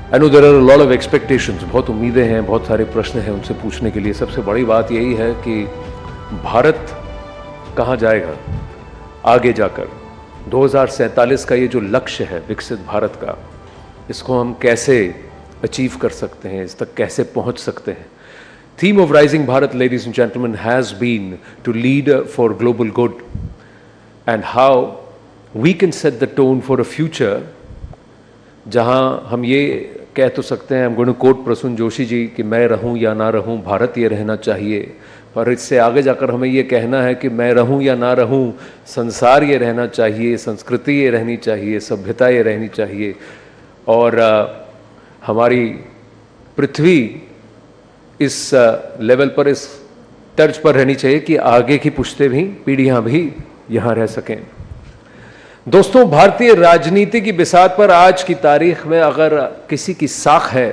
I know there are a lot of expectations, बहुत उम्मीदें हैं, बहुत सारे प्रश्न हैं उनसे पूछने के लिए। सबसे बड़ी बात यही है कि भारत कहाँ जाएगा आगे जाकर। 2047 का ये जो लक्ष्य है विकसित भारत का, इसको हम कैसे अचीव कर सकते हैं, इस तक कैसे पहुंच सकते हैं। Theme of rising Bharat, ladies and gentleman, has been to lead for global good and how we can set the tone for a future जहां हम ये कह तो सकते हैं, I am going to quote Prasoon Joshi ji, कि मैं रहूं या ना रहूं, भारत ये रहना चाहिए। पर इससे आगे जाकर हमें ये कहना है कि मैं रहूं या ना रहूं, संसार ये रहना चाहिए, संस्कृति ये रहनी चाहिए, सभ्यता ये रहनी चाहिए, और हमारी पृथ्वी इस लेवल पर, इस तर्ज पर रहनी चाहिए कि आगे की पुश्तें भी, पीढ़ियां भी यहाँ रह सकें। दोस्तों, भारतीय राजनीति की बिसात पर आज की तारीख में अगर किसी की साख है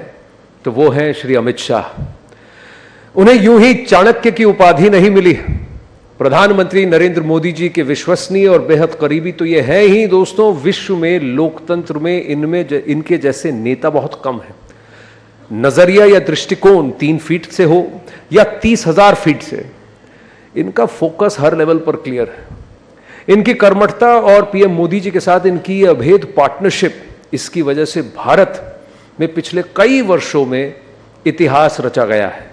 तो वो है श्री अमित शाह। उन्हें यूं ही चाणक्य की उपाधि नहीं मिली। प्रधानमंत्री नरेंद्र मोदी जी के विश्वसनीय और बेहद करीबी तो ये है ही दोस्तों, विश्व में लोकतंत्र में इनके जैसे नेता बहुत कम है। नजरिया या दृष्टिकोण 3 फीट से हो या 30,000 फीट से, इनका फोकस हर लेवल पर क्लियर है। इनकी कर्मठता और पीएम मोदी जी के साथ इनकी अभेद पार्टनरशिप, इसकी वजह से भारत में पिछले कई वर्षों में इतिहास रचा गया है।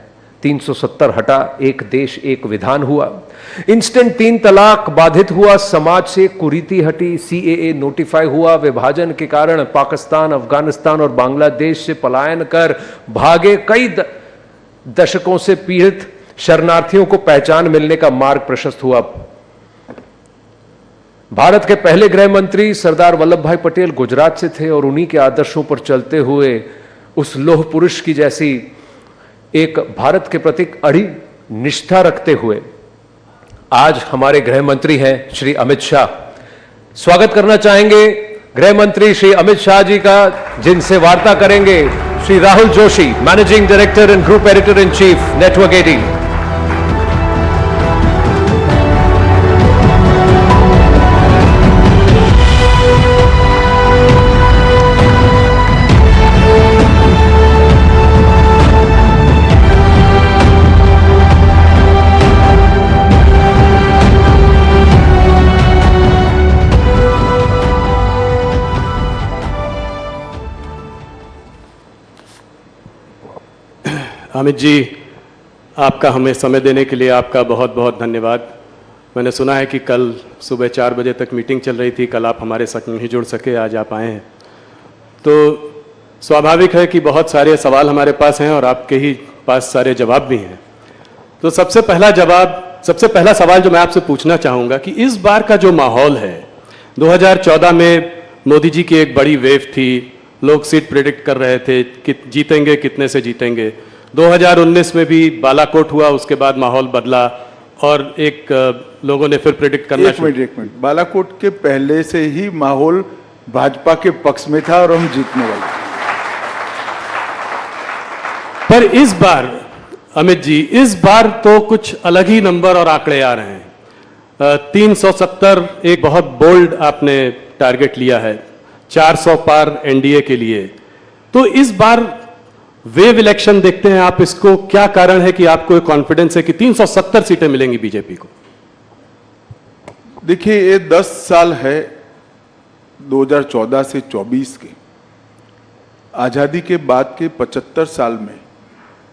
370 हटा, एक देश एक विधान हुआ, इंस्टेंट 3 तलाक बाधित हुआ, समाज से कुरीति हटी, सीएए नोटिफाई हुआ, विभाजन के कारण पाकिस्तान, अफगानिस्तान और बांग्लादेश से पलायन कर भागे कई दशकों से पीड़ित शरणार्थियों को पहचान मिलने का मार्ग प्रशस्त हुआ। भारत के पहले गृह मंत्री सरदार वल्लभ भाई पटेल गुजरात से थे और उन्हीं के आदर्शों पर चलते हुए उस लौह पुरुष की जैसी एक भारत के प्रति अड़ी निष्ठा रखते हुए आज हमारे गृह मंत्री हैं श्री अमित शाह। स्वागत करना चाहेंगे गृह मंत्री श्री अमित शाह जी का, जिनसे वार्ता करेंगे Shri Rahul Joshi, managing director and group editor in chief, network 18। Amit ji, आपका हमें समय देने के लिए आपका बहुत बहुत धन्यवाद। मैंने सुना है कि कल सुबह 4 बजे तक मीटिंग चल रही थी, कल आप हमारे साथ नहीं जुड़ सके, आज आप आए हैं, तो स्वाभाविक है कि बहुत सारे सवाल हमारे पास हैं और आपके ही पास सारे जवाब भी हैं। तो सबसे पहला सवाल जो मैं आपसे पूछना चाहूँगा कि इस बार का जो माहौल है, 2014 में मोदी जी की एक बड़ी वेव थी, लोग सीट प्रेडिक्ट कर रहे थे कि जीतेंगे, कितने से जीतेंगे। 2019 में भी बालाकोट हुआ, उसके बाद माहौल बदला और एक लोगों ने फिर प्रेडिक्ट करना एक मिनट, बालाकोट के पहले से ही माहौल भाजपा के पक्ष में था और हम जीतने वाले। पर इस बार अमित जी, इस बार तो कुछ अलग ही नंबर और आंकड़े आ रहे हैं। 370 एक बहुत बोल्ड आपने टारगेट लिया है, 400 पार एनडीए के लिए। तो इस बार वेव इलेक्शन देखते हैं आप, इसको क्या कारण है कि आपको कॉन्फिडेंस है कि 370 सीटें मिलेंगी बीजेपी को? देखिए, ये 10 साल है 2014 से 24 के, आजादी के बाद के 75 साल में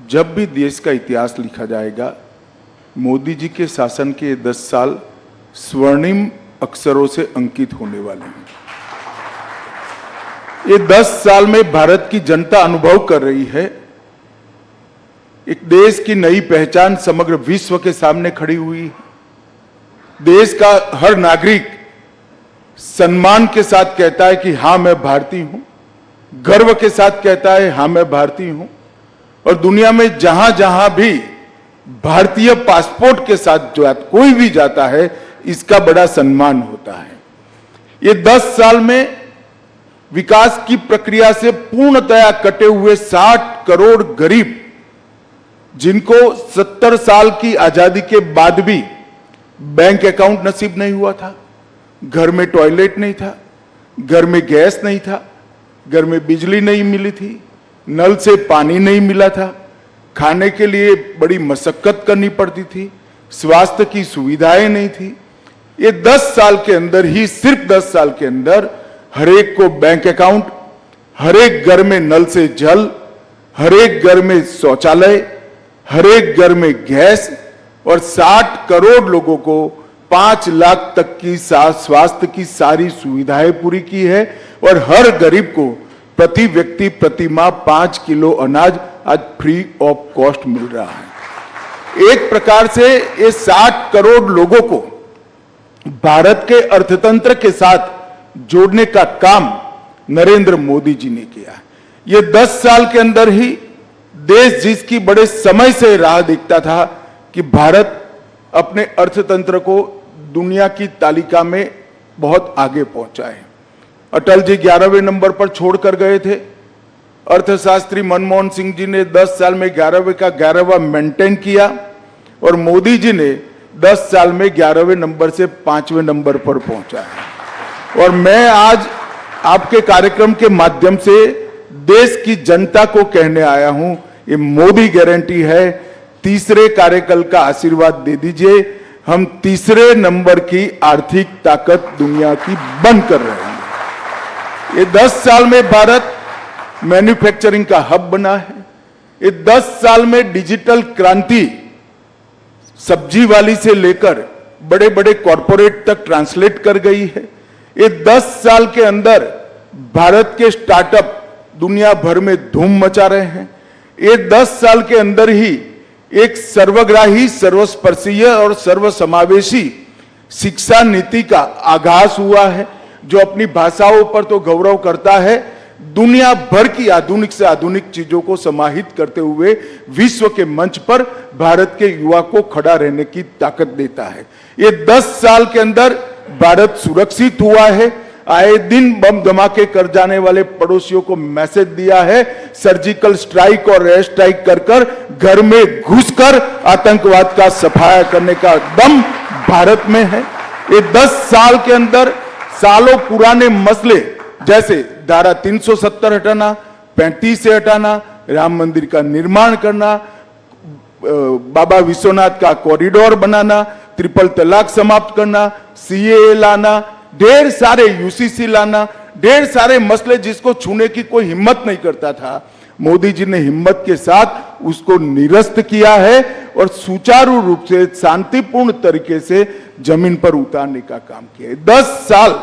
जब भी देश का इतिहास लिखा जाएगा, मोदी जी के शासन के 10 साल स्वर्णिम अक्षरों से अंकित होने वाले हैं। ये 10 साल में भारत की जनता अनुभव कर रही है, एक देश की नई पहचान समग्र विश्व के सामने खड़ी हुई है। देश का हर नागरिक सम्मान के साथ कहता है कि हां मैं भारतीय हूं, गर्व के साथ कहता है हां मैं भारतीय हूं, और दुनिया में जहां जहां भी भारतीय पासपोर्ट के साथ जो कोई भी जाता है, इसका बड़ा सम्मान होता है। ये 10 साल में विकास की प्रक्रिया से पूर्णतया कटे हुए 60 करोड़ गरीब, जिनको 70 साल की आजादी के बाद भी बैंक अकाउंट नसीब नहीं हुआ था, घर में टॉयलेट नहीं था, घर में गैस नहीं था, घर में बिजली नहीं मिली थी, नल से पानी नहीं मिला था, खाने के लिए बड़ी मशक्कत करनी पड़ती थी, स्वास्थ्य की सुविधाएं नहीं थी। ये 10 साल के अंदर ही, सिर्फ 10 साल के अंदर हर एक को बैंक अकाउंट, हर एक घर में नल से जल, हर एक घर में शौचालय, हर एक घर में गैस और 60 करोड़ लोगों को 5 लाख तक की स्वास्थ्य की सारी सुविधाएं पूरी की है। और हर गरीब को प्रति व्यक्ति प्रति माह 5 किलो अनाज आज फ्री ऑफ कॉस्ट मिल रहा है। एक प्रकार से ये 60 करोड़ लोगों को भारत के अर्थतंत्र के साथ जोड़ने का काम नरेंद्र मोदी जी ने किया। ये 10 साल के अंदर ही देश जिसकी बड़े समय से राह देखता था कि भारत अपने अर्थतंत्र को दुनिया की तालिका में बहुत आगे पहुंचा है। अटल जी 11वें नंबर पर छोड़कर गए थे। अर्थशास्त्री मनमोहन सिंह जी ने 10 साल में 11वें का 11वां मेंटेन किया और मोदी जी ने 10 साल में 11वें नंबर से 5वें नंबर पर पहुंचा है। और मैं आज आपके कार्यक्रम के माध्यम से देश की जनता को कहने आया हूं, ये मोदी गारंटी है, तीसरे कार्यकाल का आशीर्वाद दे दीजिए। हम तीसरे नंबर की आर्थिक ताकत दुनिया की बन कर रहे हैं। ये 10 साल में भारत मैन्युफैक्चरिंग का हब बना है। ये 10 साल में डिजिटल क्रांति सब्जी वाली से लेकर बड़े बड़े कॉरपोरेट तक ट्रांसलेट कर गई है। ये 10 साल के अंदर भारत के स्टार्टअप दुनिया भर में धूम मचा रहे हैं। ये 10 साल के अंदर ही एक सर्वग्राही, सर्वस्पर्शीय और सर्वसमावेशी शिक्षा नीति का आगाज हुआ है, जो अपनी भाषाओं पर तो गौरव करता है, दुनिया भर की आधुनिक से आधुनिक चीजों को समाहित करते हुए विश्व के मंच पर भारत के युवा को खड़ा रहने की ताकत देता है। ये 10 साल के अंदर भारत सुरक्षित हुआ है। आए दिन बम धमाके कर जाने वाले पड़ोसियों को मैसेज दिया है, सर्जिकल स्ट्राइक और एयर स्ट्राइक कर घर में घुसकर आतंकवाद का सफाया करने का दम भारत में है। ये 10 साल के अंदर सालों पुराने मसले जैसे धारा 370 हटाना, 35 से हटाना, राम मंदिर का निर्माण करना, बाबा विश्वनाथ का कॉरिडोर बनाना, ट्रिपल तलाक समाप्त करना, सीएए लाना, ढेर सारे यूसीसी लाना, ढेर सारे मसले जिसको छूने की कोई हिम्मत नहीं करता था, मोदी जी ने हिम्मत के साथ उसको निरस्त किया है और सुचारू रूप से शांतिपूर्ण तरीके से जमीन पर उतारने का काम किया है। 10 साल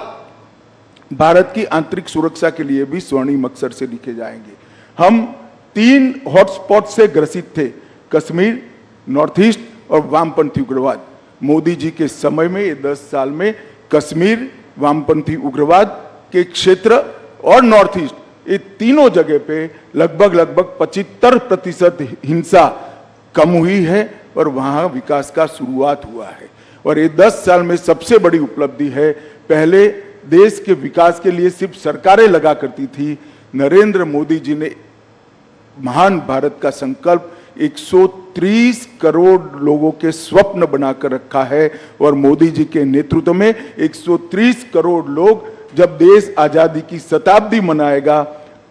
भारत की आंतरिक सुरक्षा के लिए भी स्वर्णिम अक्षर से लिखे जाएंगे। हम 3 हॉटस्पॉट से ग्रसित थे, कश्मीर, नॉर्थ ईस्ट और वामपंथी उग्रवाद। मोदी जी के समय में ये 10 साल में कश्मीर, वामपंथी उग्रवाद के क्षेत्र और नॉर्थ ईस्ट, ये तीनों जगह पे लगभग 75% हिंसा कम हुई है और वहां विकास का शुरुआत हुआ है। और ये 10 साल में सबसे बड़ी उपलब्धि है, पहले देश के विकास के लिए सिर्फ सरकारें लगा करती थी, नरेंद्र मोदी जी ने महान भारत का संकल्प 130 करोड़ लोगों के स्वप्न बनाकर रखा है और मोदी जी के नेतृत्व में 130 करोड़ लोग जब देश आजादी की शताब्दी मनाएगा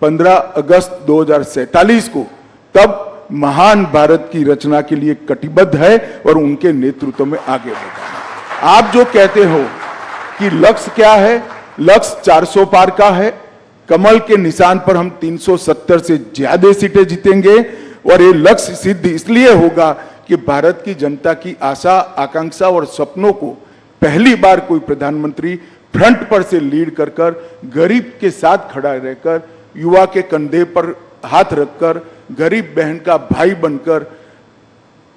15 अगस्त 2047 को, तब महान भारत की रचना के लिए कटिबद्ध है और उनके नेतृत्व में आगे बढ़ेगा। आप जो कहते हो कि लक्ष्य क्या है, लक्ष्य 400 पार का है। कमल के निशान पर हम 370 से ज्यादा सीटें जीतेंगे और ये लक्ष्य सिद्ध इसलिए होगा कि भारत की जनता की आशा, आकांक्षा और सपनों को पहली बार कोई प्रधानमंत्री फ्रंट पर से लीड कर गरीब के साथ खड़ा रहकर, युवा के कंधे पर हाथ रखकर, गरीब बहन का भाई बनकर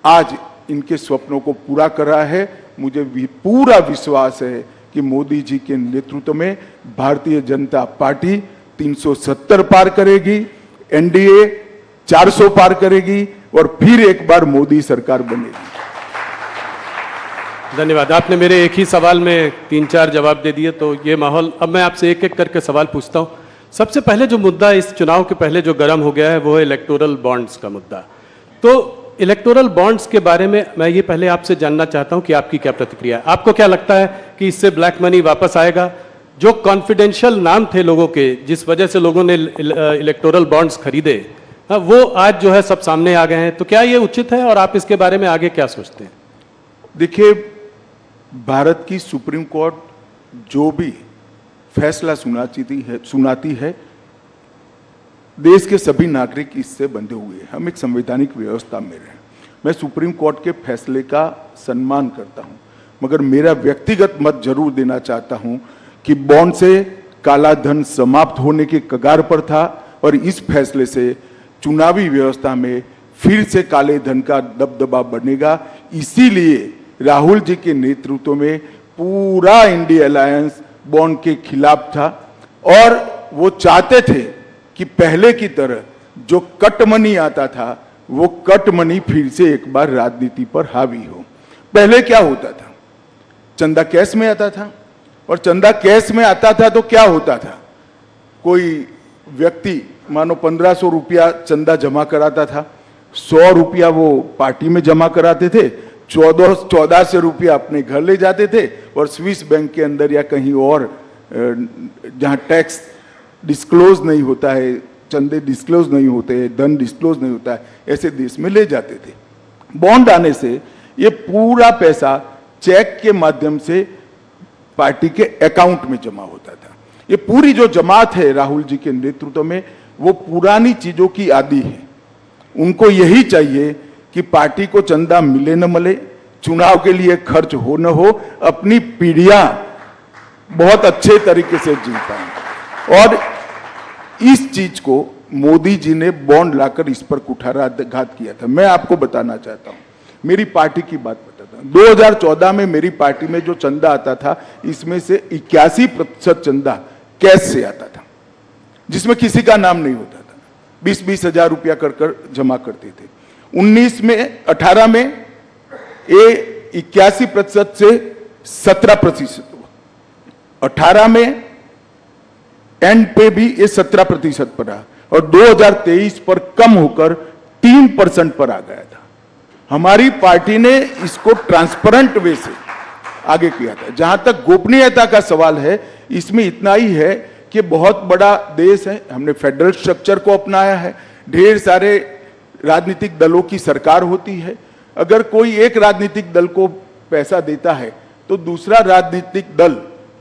आज इनके स्वप्नों को पूरा कर रहा है। मुझे पूरा विश्वास है कि मोदी जी के नेतृत्व में भारतीय जनता पार्टी 370 पार करेगी, एनडीए 400 पार करेगी और फिर एक बार मोदी सरकार बनेगी। धन्यवाद। आपने मेरे एक ही सवाल में 3-4 जवाब दे दिए, तो ये माहौल, अब मैं आपसे एक एक करके सवाल पूछता हूं। सबसे पहले जो मुद्दा इस चुनाव के पहले जो गर्म हो गया है वो है इलेक्टोरल बॉन्ड्स का मुद्दा। तो इलेक्टोरल बॉन्ड्स के बारे में मैं ये पहले आपसे जानना चाहता हूं कि आपकी क्या प्रतिक्रिया है। आपको क्या लगता है कि इससे ब्लैक मनी वापस आएगा? जो कॉन्फिडेंशियल नाम थे लोगों के, जिस वजह से लोगों ने इलेक्टोरल बॉन्ड्स खरीदे, वो आज जो है सब सामने आ गए हैं, तो क्या ये उचित है और आप इसके बारे में आगे क्या सोचते हैं? देखिए, भारत की सुप्रीम कोर्ट जो भी फैसला सुनाती है, देश के सभी नागरिक इससे बंधे हुए हैं। हम एक संवैधानिक व्यवस्था में रहे। मैं सुप्रीम कोर्ट के फैसले का सम्मान करता हूं, मगर मेरा व्यक्तिगत मत जरूर देना चाहता हूं कि बॉन्ड से काला धन समाप्त होने के कगार पर था और इस फैसले से चुनावी व्यवस्था में फिर से काले धन का दबदबा बनेगा। इसीलिए राहुल जी के नेतृत्व में पूरा इंडिया अलायंस बॉन्ड के खिलाफ था और वो चाहते थे कि पहले की तरह जो कट मनी आता था वो कट मनी फिर से एक बार राजनीति पर हावी हो। पहले क्या होता था, चंदा कैश में आता था, और चंदा कैश में आता था तो क्या होता था, कोई व्यक्ति मानो 1500 रुपया चंदा जमा कराता था, 100 रुपया वो पार्टी में जमा कराते थे, 1400 रुपया अपने घर ले जाते थे और स्विस बैंक के अंदर या कहीं और जहां टैक्स डिस्क्लोज नहीं होता है, चंदे डिस्क्लोज नहीं होते हैं, धन डिस्क्लोज नहीं होता है, ऐसे देश में ले जाते थे। बॉन्ड आने से ये पूरा पैसा चेक के माध्यम से पार्टी के अकाउंट में जमा होता था। ये पूरी जो जमात है राहुल जी के नेतृत्व में, वो पुरानी चीजों की आदी है। उनको यही चाहिए कि पार्टी को चंदा मिले न मिले, चुनाव के लिए खर्च हो न हो, अपनी पीढ़ियां बहुत अच्छे तरीके से जी पाए। और इस चीज को मोदी जी ने बॉन्ड लाकर इस पर कुठाराघात किया था। मैं आपको बताना चाहता हूं, मेरी पार्टी की बात बताता हूं। 2014 में मेरी पार्टी में जो चंदा आता था, इसमें से 81% चंदा कैश से आता था, जिसमें किसी का नाम नहीं होता था। 20-20 हजार रुपया कर जमा करते थे। 18 में ये 81% से 17% हुआ। 18 में एंड पे भी ये 17% पर रहा और 2023 पर कम होकर 3% पर आ गया था। हमारी पार्टी ने इसको ट्रांसपेरेंट वे से आगे किया था। जहां तक गोपनीयता का सवाल है, इसमें इतना ही है कि बहुत बड़ा देश है, हमने फेडरल स्ट्रक्चर को अपनाया है, ढेर सारे राजनीतिक दलों की सरकार होती है। अगर कोई एक राजनीतिक दल को पैसा देता है तो दूसरा राजनीतिक दल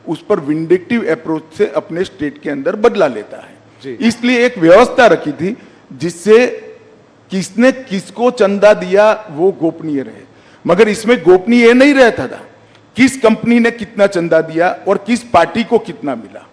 उस पर विंडिक्टिव अप्रोच से अपने स्टेट के अंदर बदला लेता है। इसलिए एक व्यवस्था रखी थी जिससे किसने किसको चंदा दिया वो गोपनीय रहे। मगर इसमें गोपनीय नहीं रहता था किस कंपनी ने कितना चंदा दिया और किस पार्टी को कितना मिला।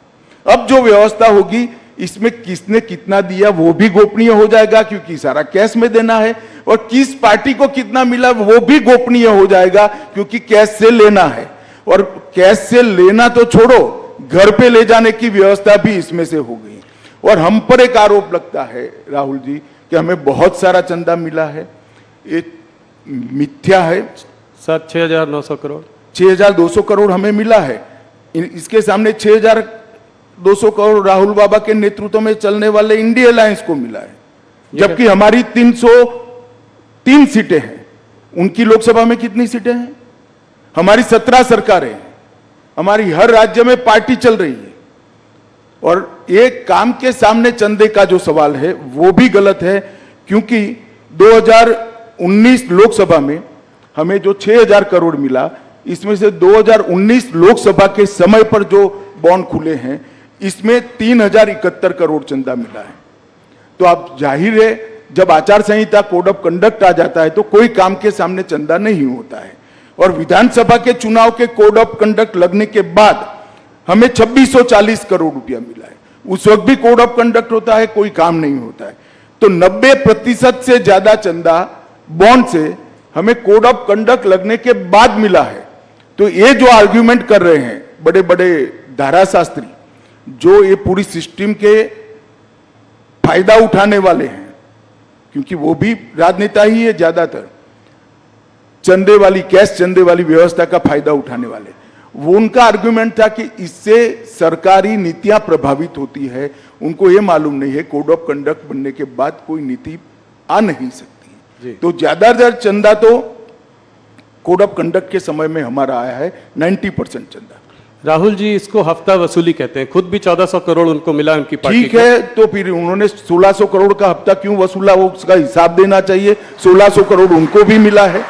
अब जो व्यवस्था होगी, इसमें किसने कितना दिया वो भी गोपनीय हो जाएगा, क्योंकि सारा कैश में देना है, और किस पार्टी को कितना मिला वो भी गोपनीय हो जाएगा, क्योंकि कैश से लेना है। और कैश से लेना तो छोड़ो, घर पे ले जाने की व्यवस्था भी इसमें से हो गई। और हम पर एक आरोप लगता है राहुल जी कि हमें बहुत सारा चंदा मिला है, ये मिथ्या है। 6,900 करोड़ 6,200 करोड़ हमें मिला है। इसके सामने 6,200 करोड़ राहुल बाबा के नेतृत्व में चलने वाले इंडिया अलायंस को मिला है, जबकि हमारी 303 सीटें हैं। उनकी लोकसभा में कितनी सीटें हैं? हमारी 17 सरकारें हैं, हमारी हर राज्य में पार्टी चल रही है। और एक काम के सामने चंदे का जो सवाल है वो भी गलत है, क्योंकि 2019 लोकसभा में हमें जो 6,000 करोड़ मिला, इसमें से 2019 लोकसभा के समय पर जो बॉन्ड खुले हैं, इसमें 3,071 करोड़ चंदा मिला है। तो आप जाहिर है, जब आचार संहिता कोड ऑफ कंडक्ट आ जाता है तो कोई काम के सामने चंदा नहीं होता है। और विधानसभा के चुनाव के कोड ऑफ कंडक्ट लगने के बाद हमें 2640 करोड़ रुपया मिला है। उस वक्त भी कोड ऑफ कंडक्ट होता है, कोई काम नहीं होता है। तो 90% से ज्यादा चंदा बॉन्ड से हमें कोड ऑफ कंडक्ट लगने के बाद मिला है। तो ये जो आर्ग्यूमेंट कर रहे हैं बड़े बड़े धाराशास्त्री, जो ये पूरी सिस्टम के फायदा उठाने वाले हैं, क्योंकि वो भी राजनेता ही है ज्यादातर, चंदे वाली कैश चंदे वाली व्यवस्था का फायदा उठाने वाले, वो उनका आर्गुमेंट था कि इससे सरकारी नीतियां प्रभावित होती है। उनको ये मालूम नहीं है कोड ऑफ कंडक्ट बनने के बाद कोई नीति आ नहीं सकती। तो ज्यादातर चंदा तो कोड ऑफ कंडक्ट के समय में हमारा आया है, 90% चंदा। राहुल जी इसको हफ्ता वसूली कहते हैं, खुद भी 1400 करोड़ उनको मिला उनकी पार्टी ठीक है, तो फिर उन्होंने 1600 करोड़ का हफ्ता क्यों वसूला, वो उसका हिसाब देना चाहिए। 1600 करोड़ उनको भी मिला है,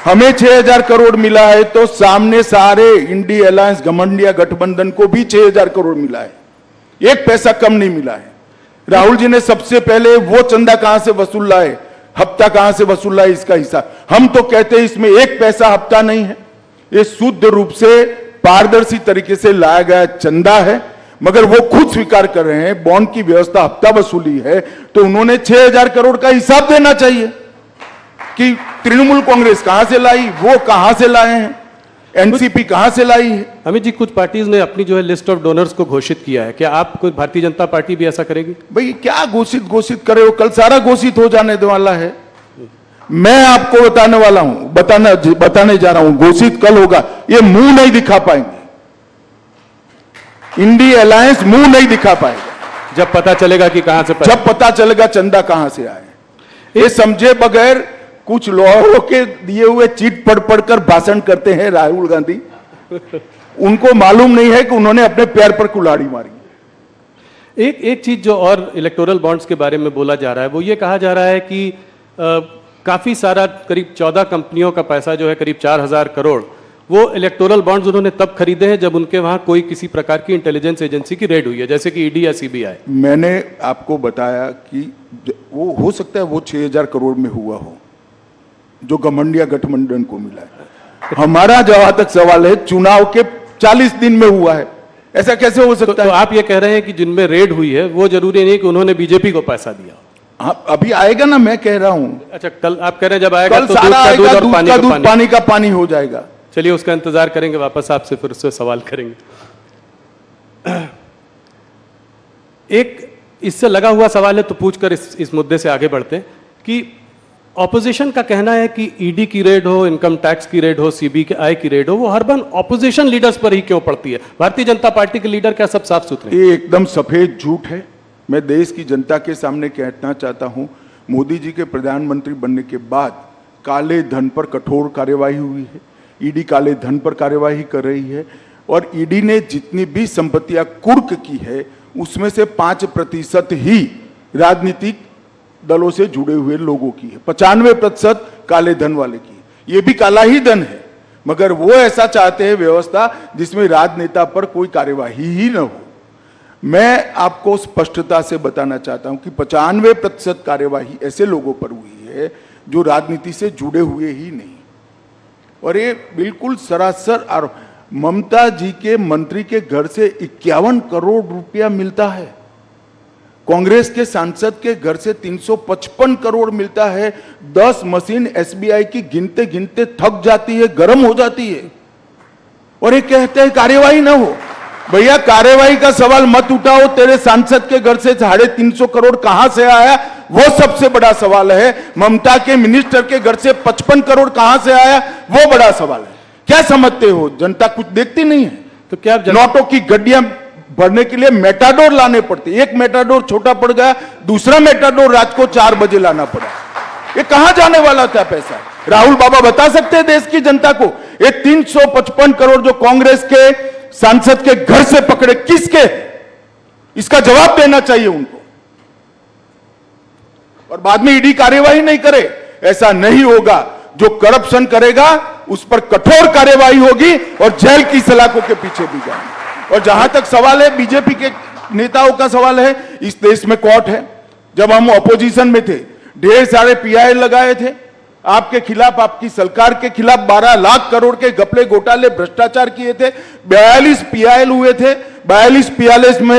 हमें 6000 करोड़ मिला है, तो सामने सारे इंडिया अलायंस घमंडिया गठबंधन को भी 6000 करोड़ मिला है, एक पैसा कम नहीं मिला है। राहुल जी ने सबसे पहले वो चंदा कहां से वसूल लाए, हफ्ता कहां से वसूल लाए, इसका हिसाब। हम तो कहते हैं इसमें एक पैसा हफ्ता नहीं है, ये शुद्ध रूप से पारदर्शी तरीके से लाया गया चंदा है, मगर वो खुद स्वीकार कर रहे हैं बॉन्ड की व्यवस्था हफ्ता वसूली है, तो उन्होंने 6000 करोड़ का हिसाब देना चाहिए कि तृणमूल कांग्रेस कहां से लाई, वो कहां से लाए हैं, एनसीपी कहां से लाई है। अमित जी, कुछ पार्टीज ने अपनी जो है लिस्ट ऑफ डोनर्स को घोषित किया है, क्या आप कोई भारतीय जनता पार्टी भी ऐसा करेगी? भाई क्या घोषित करे हो, कल सारा घोषित हो जाने वाला है। मैं आपको बताने वाला हूं, बताने जा रहा हूं, घोषित कल होगा, ये मुंह नहीं दिखा पाएंगे, इंडिया अलायंस मुंह नहीं दिखा पाएगा। जब पता चलेगा कि कहां से, जब पता चलेगा चंदा कहां से आए, ये समझे बगैर कुछ लोगों के दिए हुए चिट पढ़कर भाषण करते हैं राहुल गांधी, उनको मालूम नहीं है कि उन्होंने अपने पैर पर कुल्हाड़ी मारी। एक चीज जो और इलेक्टोरल बॉन्ड्स के बारे में बोला जा रहा है, वो ये कहा जा रहा है कि काफी सारा करीब 14 कंपनियों का पैसा जो है करीब 4000 करोड़, वो इलेक्टोरल बॉन्ड्स उन्होंने तब खरीदे हैं जब उनके वहां कोई किसी प्रकार की इंटेलिजेंस एजेंसी की रेड हुई है, जैसे कि ईडी या सीबीआई। मैंने आपको बताया कि वो हो सकता है वो 6000 करोड़ में हुआ हो जो घमंडिया गठबंधन को मिला है। हमारा जहां तक सवाल है, चुनाव के 40 दिन में हुआ है, ऐसा कैसे हो सकता है? तो आप ये कह रहे हैं कि जिनमें रेड हुई है वो जरूरी नहीं कि उन्होंने बीजेपी को पैसा दिया। हाँ, अभी आएगा ना, मैं कह रहा हूं। अच्छा, कल आप कह रहे हैं जब आएगा कल तो सारा आएगा, दूध का दूध, पानी का पानी हो जाएगा। चलिए उसका इंतजार करेंगे, वापस आपसे फिर उससे सवाल करेंगे। एक इससे लगा हुआ सवाल है, तो पूछकर इस मुद्दे से आगे बढ़ते हैं कि ऑपोजिशन का कहना है कि ईडी की रेड हो, इनकम टैक्स की रेड हो, सीबीआई की रेड हो, वो हर बार ऑपोजिशन लीडर्स पर ही क्यों पड़ती है? भारतीय जनता पार्टी के लीडर क्या सब साफ सुथरे? ये एकदम सफेद झूठ है। मैं देश की जनता के सामने कहना चाहता हूं, मोदी जी के प्रधानमंत्री बनने के बाद काले धन पर कठोर कार्यवाही हुई है, ईडी काले धन पर कार्यवाही कर रही है, और ईडी ने जितनी भी संपत्तियां कुर्क की है उसमें से 5% ही राजनीतिक दलों से जुड़े हुए लोगों की है, 95% काले धन वाले की है। ये भी काला ही धन है, मगर वो ऐसा चाहते हैं व्यवस्था जिसमें राजनेता पर कोई कार्यवाही ही न हो। मैं आपको स्पष्टता से बताना चाहता हूं कि 95% कार्यवाही ऐसे लोगों पर हुई है जो राजनीति से जुड़े हुए ही नहीं, और ये बिल्कुल सरासर आरोप। ममता जी के मंत्री के घर से 51 करोड़ रुपया मिलता है, कांग्रेस के सांसद के घर से 355 करोड़ मिलता है। 10 मशीन एसबीआई की गिनते गिनते थक जाती है, गर्म हो जाती है, और ये कहते हैं कार्यवाही ना हो। भैया कार्यवाही का सवाल मत उठाओ, तेरे सांसद के घर से 350 करोड़ कहां से आया वो सबसे बड़ा सवाल है। ममता के मिनिस्टर के घर से 55 करोड़ कहां से आया वो बड़ा सवाल है। क्या समझते हो, जनता कुछ देखती नहीं है? तो क्या नोटों की गड्डियां भरने के लिए मेटाडोर लाने पड़ते, एक मेटाडोर छोटा पड़ गया, दूसरा मेटाडोर रात को 4 बजे लाना पड़ा। ये कहां जाने वाला था पैसा? राहुल बाबा बता सकते हैं देश की जनता को? ये 355 करोड़ जो कांग्रेस के सांसद के घर से पकड़े किसके, इसका जवाब देना चाहिए उनको, और बाद में ईडी कार्यवाही नहीं करे। ऐसा नहीं होगा। जो करप्शन करेगा उस पर कठोर कार्यवाही होगी और जेल की सलाखों के पीछे भी जाएंगे। और जहां तक सवाल है बीजेपी के नेताओं का सवाल है, इस देश में कोर्ट है। जब हम ऑपोजिशन में थे ढेर सारे पीआई लगाए थे आपके खिलाफ, आपकी सरकार के खिलाफ 12 लाख करोड़ के घपले घोटाले भ्रष्टाचार किए थे। 42 पीआईएल हुए थे, 42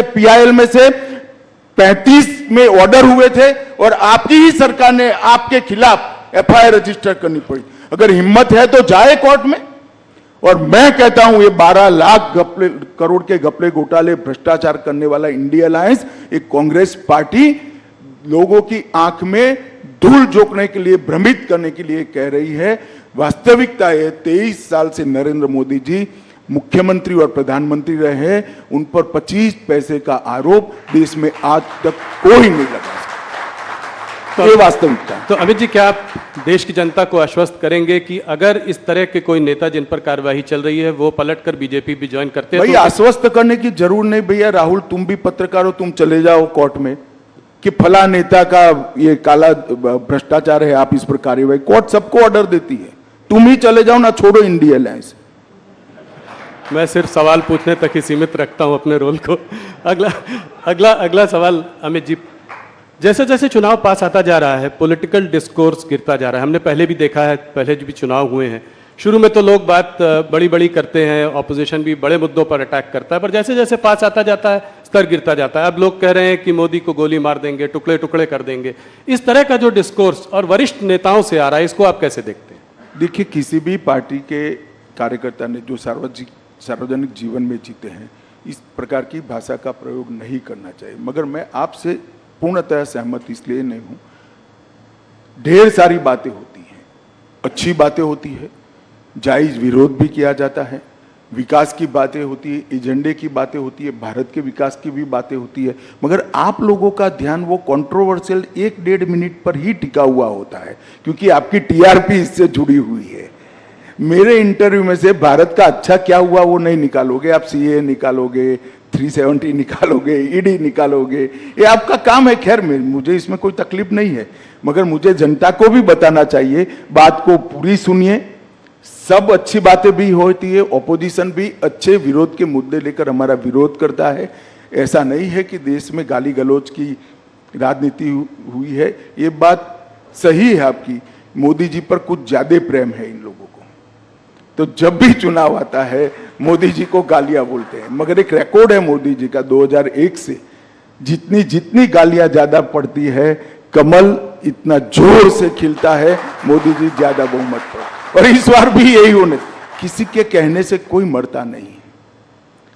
पीआईएल में से 35 में ऑर्डर हुए थे, और आपकी ही सरकार ने आपके खिलाफ एफआईआर रजिस्टर करनी पड़ी। अगर हिम्मत है तो जाए कोर्ट में। और मैं कहता हूं ये 12 लाख करोड़ के घपले घोटाले भ्रष्टाचार करने वाला इंडिया अलायंस एक कांग्रेस पार्टी लोगों की आंख में धूल झोंकने के लिए, भ्रमित करने के लिए कह रही है। वास्तविकता है 23 साल से नरेंद्र मोदी जी मुख्यमंत्री और प्रधानमंत्री रहे हैं, उन पर 25 पैसे का आरोप देश में आज तक कोई नहीं लगा सकता। ये वास्तविकता है। तो अमित जी, क्या आप देश की जनता को आश्वस्त करेंगे कि अगर इस तरह के कोई नेता जिन पर कार्यवाही चल रही है वो पलटकर बीजेपी भी ज्वाइन करते हैं? भाई आश्वस्त करने की जरूर नहीं भैया। राहुल, तुम भी पत्रकार हो, तुम चले जाओ कोर्ट में कि फला नेता का ये काला भ्रष्टाचार है, आप इस पर कार्यवाही, कोर्ट सबको ऑर्डर देती है। तुम ही चले जाओ ना, छोड़ो इंडिया अलायंस। मैं सिर्फ सवाल पूछने तक ही सीमित रखता हूं अपने रोल को। अगला सवाल अमित जी, जैसे जैसे चुनाव पास आता जा रहा है पॉलिटिकल डिस्कोर्स गिरता जा रहा है। हमने पहले भी देखा है, पहले भी चुनाव हुए हैं, शुरू में तो लोग बात बड़ी बड़ी करते हैं, ऑपोजिशन भी बड़े मुद्दों पर अटैक करता है, पर जैसे जैसे पास आता जाता है स्तर गिरता जाता है। अब लोग कह रहे हैं कि मोदी को गोली मार देंगे, टुकड़े टुकड़े कर देंगे। इस तरह का जो डिस्कोर्स और वरिष्ठ नेताओं से आ रहा है, इसको आप कैसे देखते हैं? देखिए, किसी भी पार्टी के कार्यकर्ता ने जो सार्वजनिक जीवन में जीते हैं, इस प्रकार की भाषा का प्रयोग नहीं करना चाहिए। मगर मैं आपसे पूर्णतः सहमत इसलिए नहीं हूं। ढेर सारी बातें होती हैं, अच्छी बातें होती है, जायज विरोध भी किया जाता है, विकास की बातें होती है, एजेंडे की बातें होती है, भारत के विकास की भी बातें होती है। मगर आप लोगों का ध्यान वो कंट्रोवर्शियल 1-1.5 मिनट पर ही टिका हुआ होता है, क्योंकि आपकी टीआरपी इससे जुड़ी हुई है। मेरे इंटरव्यू में से भारत का अच्छा क्या हुआ वो नहीं निकालोगे आप। सीए निकालोगे, 370 निकालोगे, ईडी निकालोगे, ये आपका काम है। खैर, मुझे इसमें कोई तकलीफ नहीं है, मगर मुझे जनता को भी बताना चाहिए। बात को पूरी सुनिए, सब अच्छी बातें भी होती है, ऑपोजिशन भी अच्छे विरोध के मुद्दे लेकर हमारा विरोध करता है। ऐसा नहीं है कि देश में गाली गलौज की राजनीति हुई है, ये बात सही है आपकी। मोदी जी पर कुछ ज्यादा प्रेम है इन लोगों को, तो जब भी चुनाव आता है मोदी जी को गालियां बोलते हैं। मगर एक रिकॉर्ड है मोदी जी का 2001 से, जितनी गालियां ज्यादा पड़ती है, कमल इतना जोर से खिलता है, मोदी जी ज्यादा बहुमत पर। और इस बार भी यही होने, किसी के कहने से कोई मरता नहीं है।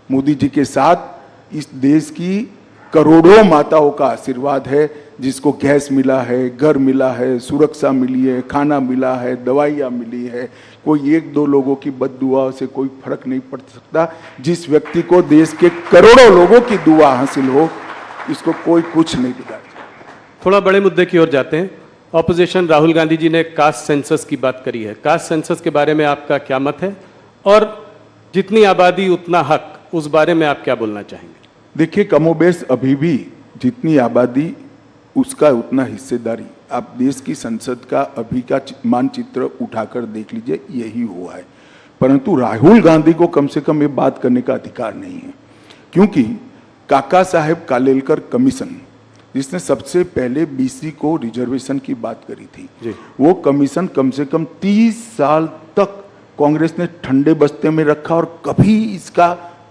मोदी जी के साथ इस देश की करोड़ों माताओं का आशीर्वाद है, जिसको गैस मिला है, घर मिला है, सुरक्षा मिली है, खाना मिला है, दवाइयाँ मिली है। कोई 1-2 लोगों की बद्दुआ से कोई फर्क नहीं पड़ सकता। जिस व्यक्ति को देश के करोड़ों लोगों की दुआ हासिल हो, इसको कोई कुछ नहीं बिगाड़ सकता। थोड़ा बड़े मुद्दे की ओर जाते हैं। ऑपोजिशन राहुल गांधी जी ने कास्ट सेंसस की बात करी है। कास्ट सेंसस के बारे में आपका क्या मत है, और जितनी आबादी उतना हक, उस बारे में आप क्या बोलना चाहेंगे? देखिए, कमोबेश अभी भी जितनी आबादी उसका उतना हिस्सेदारी। आप देश की संसद का अभी का मानचित्र उठाकर देख लीजिए, यही हुआ है। परंतु राहुल गांधी को कम से कम ये बात करने का अधिकार नहीं है, क्योंकि काका साहेब कालेलकर कमीशन, जिसने सबसे पहले बीसी को रिजर्वेशन की बात करी थी, वो कमीशन कम से कम 30 साल तक कांग्रेस ने ठंडे बस्ते में रखा और कभी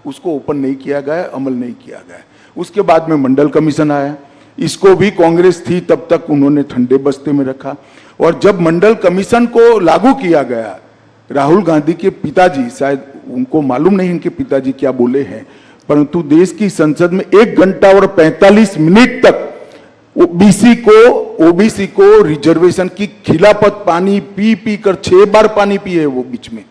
उसको ओपन नहीं किया गया, अमल नहीं किया गया। उसके बाद में मंडल कमीशन आया, इसको भी कांग्रेस थी तब तक उन्होंने ठंडे बस्ते में रखा। और जब मंडल कमीशन को लागू किया गया, राहुल गांधी के पिताजी, शायद उनको मालूम नहीं इनके पिताजी क्या बोले हैं, परंतु देश की संसद में 1 घंटा और 45 मिनट तक ओबीसी को रिजर्वेशन की खिलाफत, पानी पी कर 6 बार पानी पिए वो, बीच में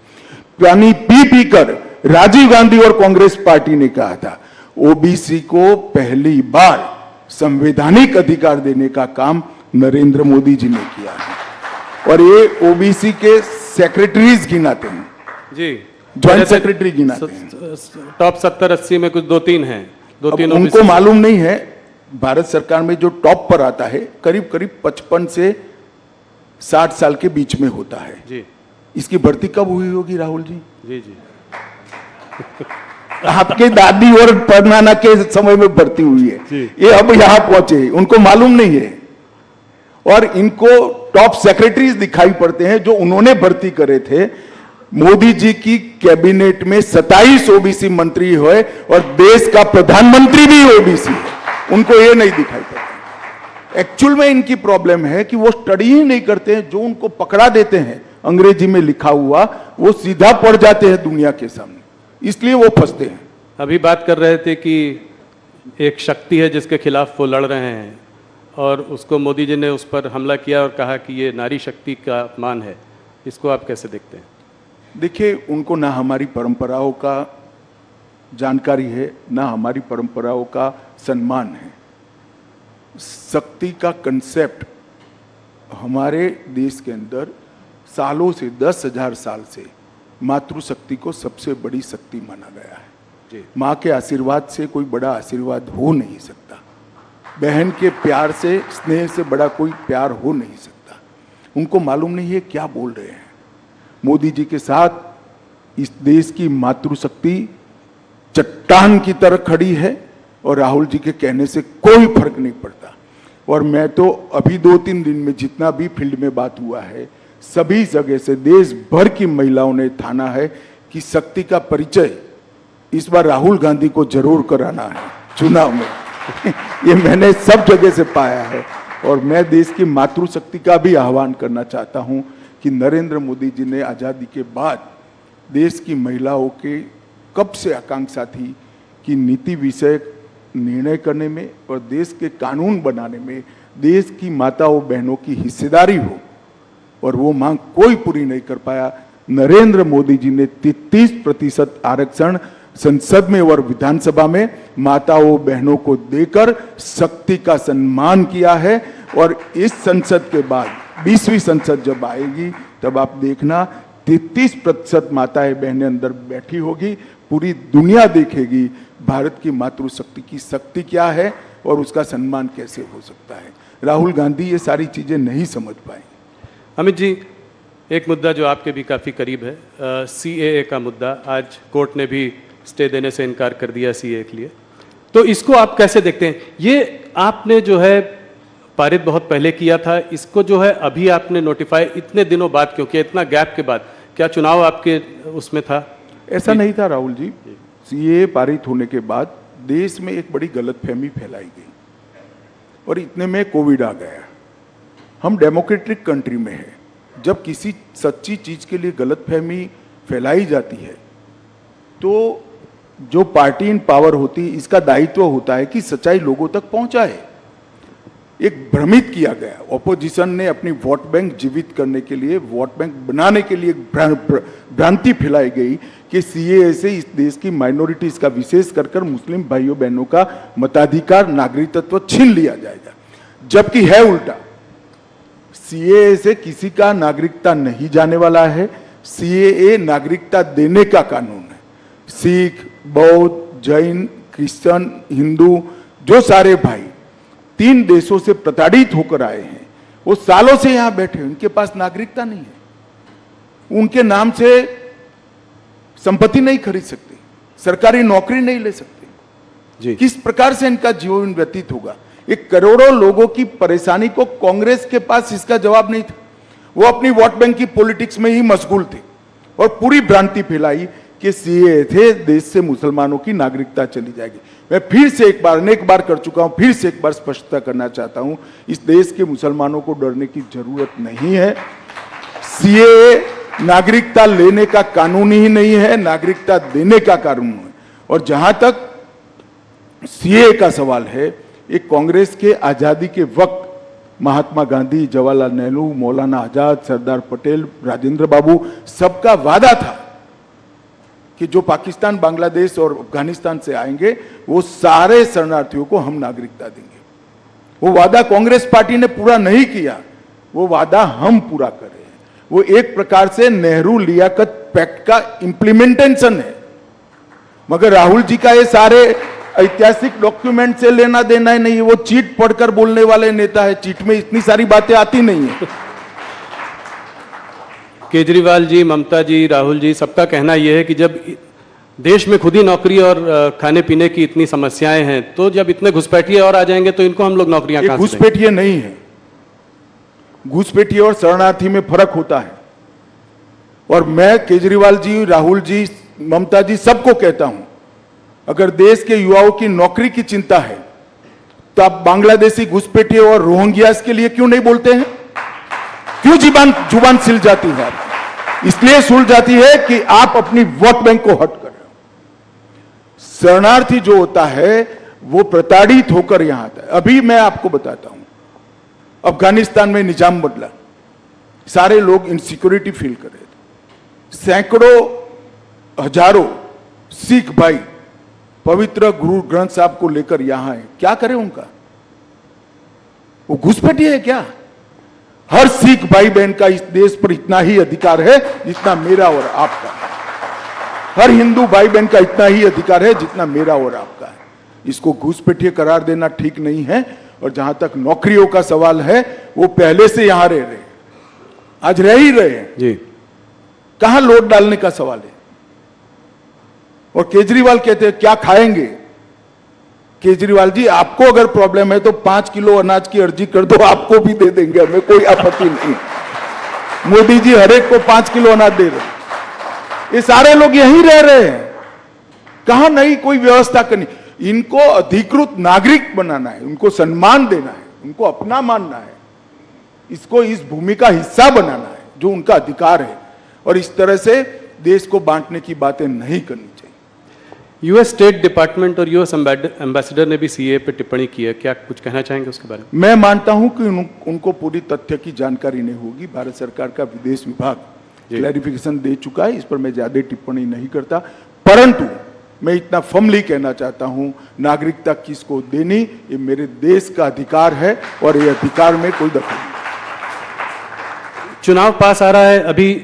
पानी पी कर राजीव गांधी और कांग्रेस पार्टी ने कहा था ओबीसी को पहली बार संवैधानिक अधिकार देने का काम नरेंद्र मोदी जी ने किया है। और ये ओबीसी के सेक्रेटरीज गिनाते हैं जी, ज्वाइंट सेक्रेटरी गिनाते हैं। टॉप 70-80 में कुछ 2-3 हैं, 2-3 उनको मालूम नहीं है। भारत सरकार में जो टॉप पर आता है करीब 55 से 60 साल के बीच में होता है जी। इसकी भर्ती कब हुई होगी राहुल जी? जी जी आपके दादी और परनाना के समय में भर्ती हुई है, ये अब यहां पहुंचे, उनको मालूम नहीं है। और इनको टॉप सेक्रेटरीज दिखाई पड़ते हैं जो उन्होंने भर्ती करे थे। मोदी जी की कैबिनेट में 27 ओबीसी मंत्री हुए और देश का प्रधानमंत्री भी ओबीसी है, उनको ये नहीं दिखाई पड़ता। एक्चुअल में इनकी प्रॉब्लम है कि वो स्टडी ही नहीं करते हैं, जो उनको पकड़ा देते हैं अंग्रेजी में लिखा हुआ वो सीधा पढ़ जाते हैं दुनिया के सामने, इसलिए वो फंसते हैं। अभी बात कर रहे थे कि एक शक्ति है जिसके खिलाफ वो लड़ रहे हैं, और उसको मोदी जी ने उस पर हमला किया और कहा कि ये नारी शक्ति का अपमान है। इसको आप कैसे देखते हैं? देखिए, उनको ना हमारी परंपराओं का जानकारी है, ना हमारी परंपराओं का सम्मान है। शक्ति का कंसेप्ट हमारे देश के अंदर सालों से 10,000 साल से मातृशक्ति को सबसे बड़ी शक्ति माना गया है। माँ के आशीर्वाद से कोई बड़ा आशीर्वाद हो नहीं सकता, बहन के प्यार से, स्नेह से बड़ा कोई प्यार हो नहीं सकता। उनको मालूम नहीं है क्या बोल रहे हैं। मोदी जी के साथ इस देश की मातृशक्ति चट्टान की तरह खड़ी है और राहुल जी के कहने से कोई फर्क नहीं पड़ता। और मैं तो अभी 2-3 दिन में जितना भी फील्ड में बात हुआ है, सभी जगह से देश भर की महिलाओं ने ठाना है कि शक्ति का परिचय इस बार राहुल गांधी को जरूर कराना है चुनाव में। ये मैंने सब जगह से पाया है। और मैं देश की मातृशक्ति का भी आह्वान करना चाहता हूं कि नरेंद्र मोदी जी ने आजादी के बाद देश की महिलाओं के कब से आकांक्षा थी कि नीति विषयक निर्णय करने में और देश के कानून बनाने में देश की माताओं बहनों की हिस्सेदारी हो, और वो मांग कोई पूरी नहीं कर पाया। नरेंद्र मोदी जी ने 33% आरक्षण संसद में और विधानसभा में माताओं बहनों को देकर शक्ति का सम्मान किया है। और इस संसद के बाद 20वीं संसद जब आएगी तब आप देखना 33% माताएं बहनें अंदर बैठी होगी। पूरी दुनिया देखेगी भारत की मातृशक्ति की शक्ति क्या है और उसका सम्मान कैसे हो सकता है। राहुल गांधी ये सारी चीजें नहीं समझ पाए। अमित जी, एक मुद्दा जो आपके भी काफ़ी करीब है, CAA का मुद्दा। आज कोर्ट ने भी स्टे देने से इनकार कर दिया CAA के लिए, तो इसको आप कैसे देखते हैं? ये आपने जो है पारित बहुत पहले किया था, इसको जो है अभी आपने नोटिफाई इतने दिनों बाद क्यों किया, इतना गैप के बाद? क्या चुनाव आपके उसमें था? ऐसा नहीं था राहुल जी। CAA पारित होने के बाद देश में एक बड़ी गलतफहमी फैलाई गई और इतने में कोविड आ गया। हम डेमोक्रेटिक कंट्री में है, जब किसी सच्ची चीज के लिए गलतफहमी फैलाई जाती है तो जो पार्टी इन पावर होती है इसका दायित्व होता है कि सच्चाई लोगों तक पहुंचाए। एक भ्रमित किया गया, ऑपोजिशन ने अपनी वोट बैंक जीवित करने के लिए, वोट बैंक बनाने के लिए भ्रांति फैलाई गई कि CAA से इस देश की माइनॉरिटीज का, विशेष कर मुस्लिम भाइयों बहनों का मताधिकार, नागरिकत्व छीन लिया जाएगा, जबकि है उल्टा। CAA से किसी का नागरिकता नहीं जाने वाला है। CAA नागरिकता देने का कानून है। सिख, बौद्ध, जैन, क्रिश्चियन, हिंदू, जो सारे भाई 3 देशों से प्रताड़ित होकर आए हैं, वो सालों से यहां बैठे, उनके पास नागरिकता नहीं है। उनके नाम से संपत्ति नहीं खरीद सकते, सरकारी नौकरी नहीं ले सकते जी। किस प्रकार से इनका जीवन व्यतीत होगा? एक करोड़ों लोगों की परेशानी को कांग्रेस के पास इसका जवाब नहीं था। वो अपनी वोट बैंक की पॉलिटिक्स में ही मशगूल थे और पूरी भ्रांति फैलाई कि CAA थे देश से मुसलमानों की नागरिकता चली जाएगी। मैं फिर से एक बार, अनेक बार कर चुका हूं, फिर से एक बार स्पष्टता करना चाहता हूं, इस देश के मुसलमानों को डरने की जरूरत नहीं है। CAA नागरिकता लेने का कानून ही नहीं है, नागरिकता देने का कानून है। और जहां तक CAA का सवाल है, एक कांग्रेस के आजादी के वक्त महात्मा गांधी, जवाहरलाल नेहरू, मौलाना आजाद, सरदार पटेल, राजेंद्र बाबू, सबका वादा था कि जो पाकिस्तान, बांग्लादेश और अफगानिस्तान से आएंगे वो सारे शरणार्थियों को हम नागरिकता देंगे। वो वादा कांग्रेस पार्टी ने पूरा नहीं किया, वो वादा हम पूरा कर रहे हैं। वो एक प्रकार से नेहरू लियाकत पैक्ट का इंप्लीमेंटेशन है। मगर राहुल जी का ये सारे ऐतिहासिक डॉक्यूमेंट से लेना देना ही नहीं है। वो चीट पढ़कर बोलने वाले नेता है, चीट में इतनी सारी बातें आती नहीं है। केजरीवाल जी, ममता जी, राहुल जी, सबका कहना यह है कि जब देश में खुद ही नौकरी और खाने पीने की इतनी समस्याएं हैं, तो जब इतने घुसपैठिए और आ जाएंगे तो इनको हम लोग नौकरियां कहां से देंगे? घुसपैठिए नहीं है। घुसपैठिए और शरणार्थी में फर्क होता है। और मैं केजरीवाल जी, राहुल जी, ममता जी सबको कहता हूं, अगर देश के युवाओं की नौकरी की चिंता है तो आप बांग्लादेशी घुसपैठिए और रोहिंग्यास के लिए क्यों नहीं बोलते हैं? क्यों जुबान सिल जाती है आपकी? इसलिए सुल जाती है कि आप अपनी वोट बैंक को हट कर रहे हो। शरणार्थी जो होता है वो प्रताड़ित होकर यहां आता है। अभी मैं आपको बताता हूं, अफगानिस्तान में निजाम बदला, सारे लोग इनसिक्योरिटी फील कर रहे थे। सैकड़ों हजारों सिख भाई पवित्र गुरु ग्रंथ साहब को लेकर यहां है। क्या करें उनका? वो घुसपैठिए है क्या? हर सिख भाई बहन का इस देश पर इतना ही अधिकार है जितना मेरा और आपका है। हर हिंदू भाई बहन का इतना ही अधिकार है जितना मेरा और आपका है। इसको घुसपैठिए करार देना ठीक नहीं है। और जहां तक नौकरियों का सवाल है, वो पहले से यहां रह रहे हैं, आज रह ही रहे हैं जी। कहां लोट डालने का सवाल है। और केजरीवाल कहते हैं क्या खाएंगे। केजरीवाल जी, आपको अगर प्रॉब्लम है तो 5 किलो अनाज की अर्जी कर दो, आपको भी दे देंगे, हमें कोई आपत्ति नहीं। मोदी जी हर एक को 5 किलो अनाज दे रहे, ये सारे लोग यहीं रह रहे हैं, कहां नहीं कोई व्यवस्था करनी। इनको अधिकृत नागरिक बनाना है, उनको सम्मान देना है, उनको अपना मानना है, इसको इस भूमि का हिस्सा बनाना है जो उनका अधिकार है। और इस तरह से देश को बांटने की बातें नहीं करनी चाहिए। यूएस स्टेट डिपार्टमेंट और यूएस एम्बेसडर ने भी सीए पे टिप्पणी की है, क्या कुछ कहना चाहेंगे उसके बारे में? मैं मानता हूं कि उनको पूरी तथ्य की जानकारी नहीं होगी। भारत सरकार का विदेश विभाग क्लैरिफिकेशन दे चुका है, इस पर मैं ज्यादा टिप्पणी नहीं करता। परंतु मैं इतना फर्मली कहना चाहता हूं, नागरिकता किसको देनी ये मेरे देश का अधिकार है और ये अधिकार में कोई दखल नहीं। चुनाव पास आ रहा है, अभी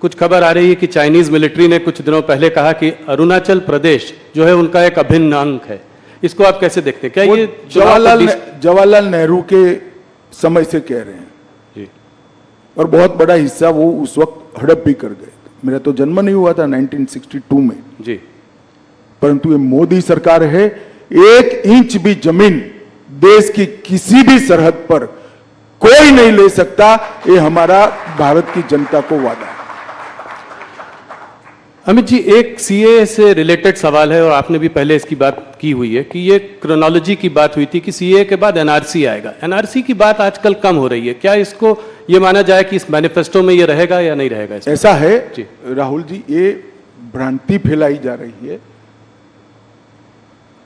कुछ खबर आ रही है कि चाइनीज मिलिट्री ने कुछ दिनों पहले कहा कि अरुणाचल प्रदेश जो है उनका एक अभिन्न अंग है। इसको आप कैसे देखते हैं? क्या ये जवाहरलाल नेहरू के समय से कह रहे हैं जी। और बहुत बड़ा हिस्सा वो उस वक्त हड़प भी कर गए। मेरा तो जन्म नहीं हुआ था 1962 में जी। परंतु ये मोदी सरकार है, 1 इंच भी जमीन देश की किसी भी सरहद पर कोई नहीं ले सकता, ये हमारा भारत की जनता को वादा है। अमित जी, एक सीए से रिलेटेड सवाल है और आपने भी पहले इसकी बात की हुई है कि ये क्रोनोलॉजी की बात हुई थी कि सीए के बाद एनआरसी आएगा। एनआरसी की बात आजकल कम हो रही है, क्या इसको ये माना जाए कि इस मैनिफेस्टो में ये रहेगा या नहीं रहेगा? ऐसा है जी। राहुल जी, ये भ्रांति फैलाई जा रही है।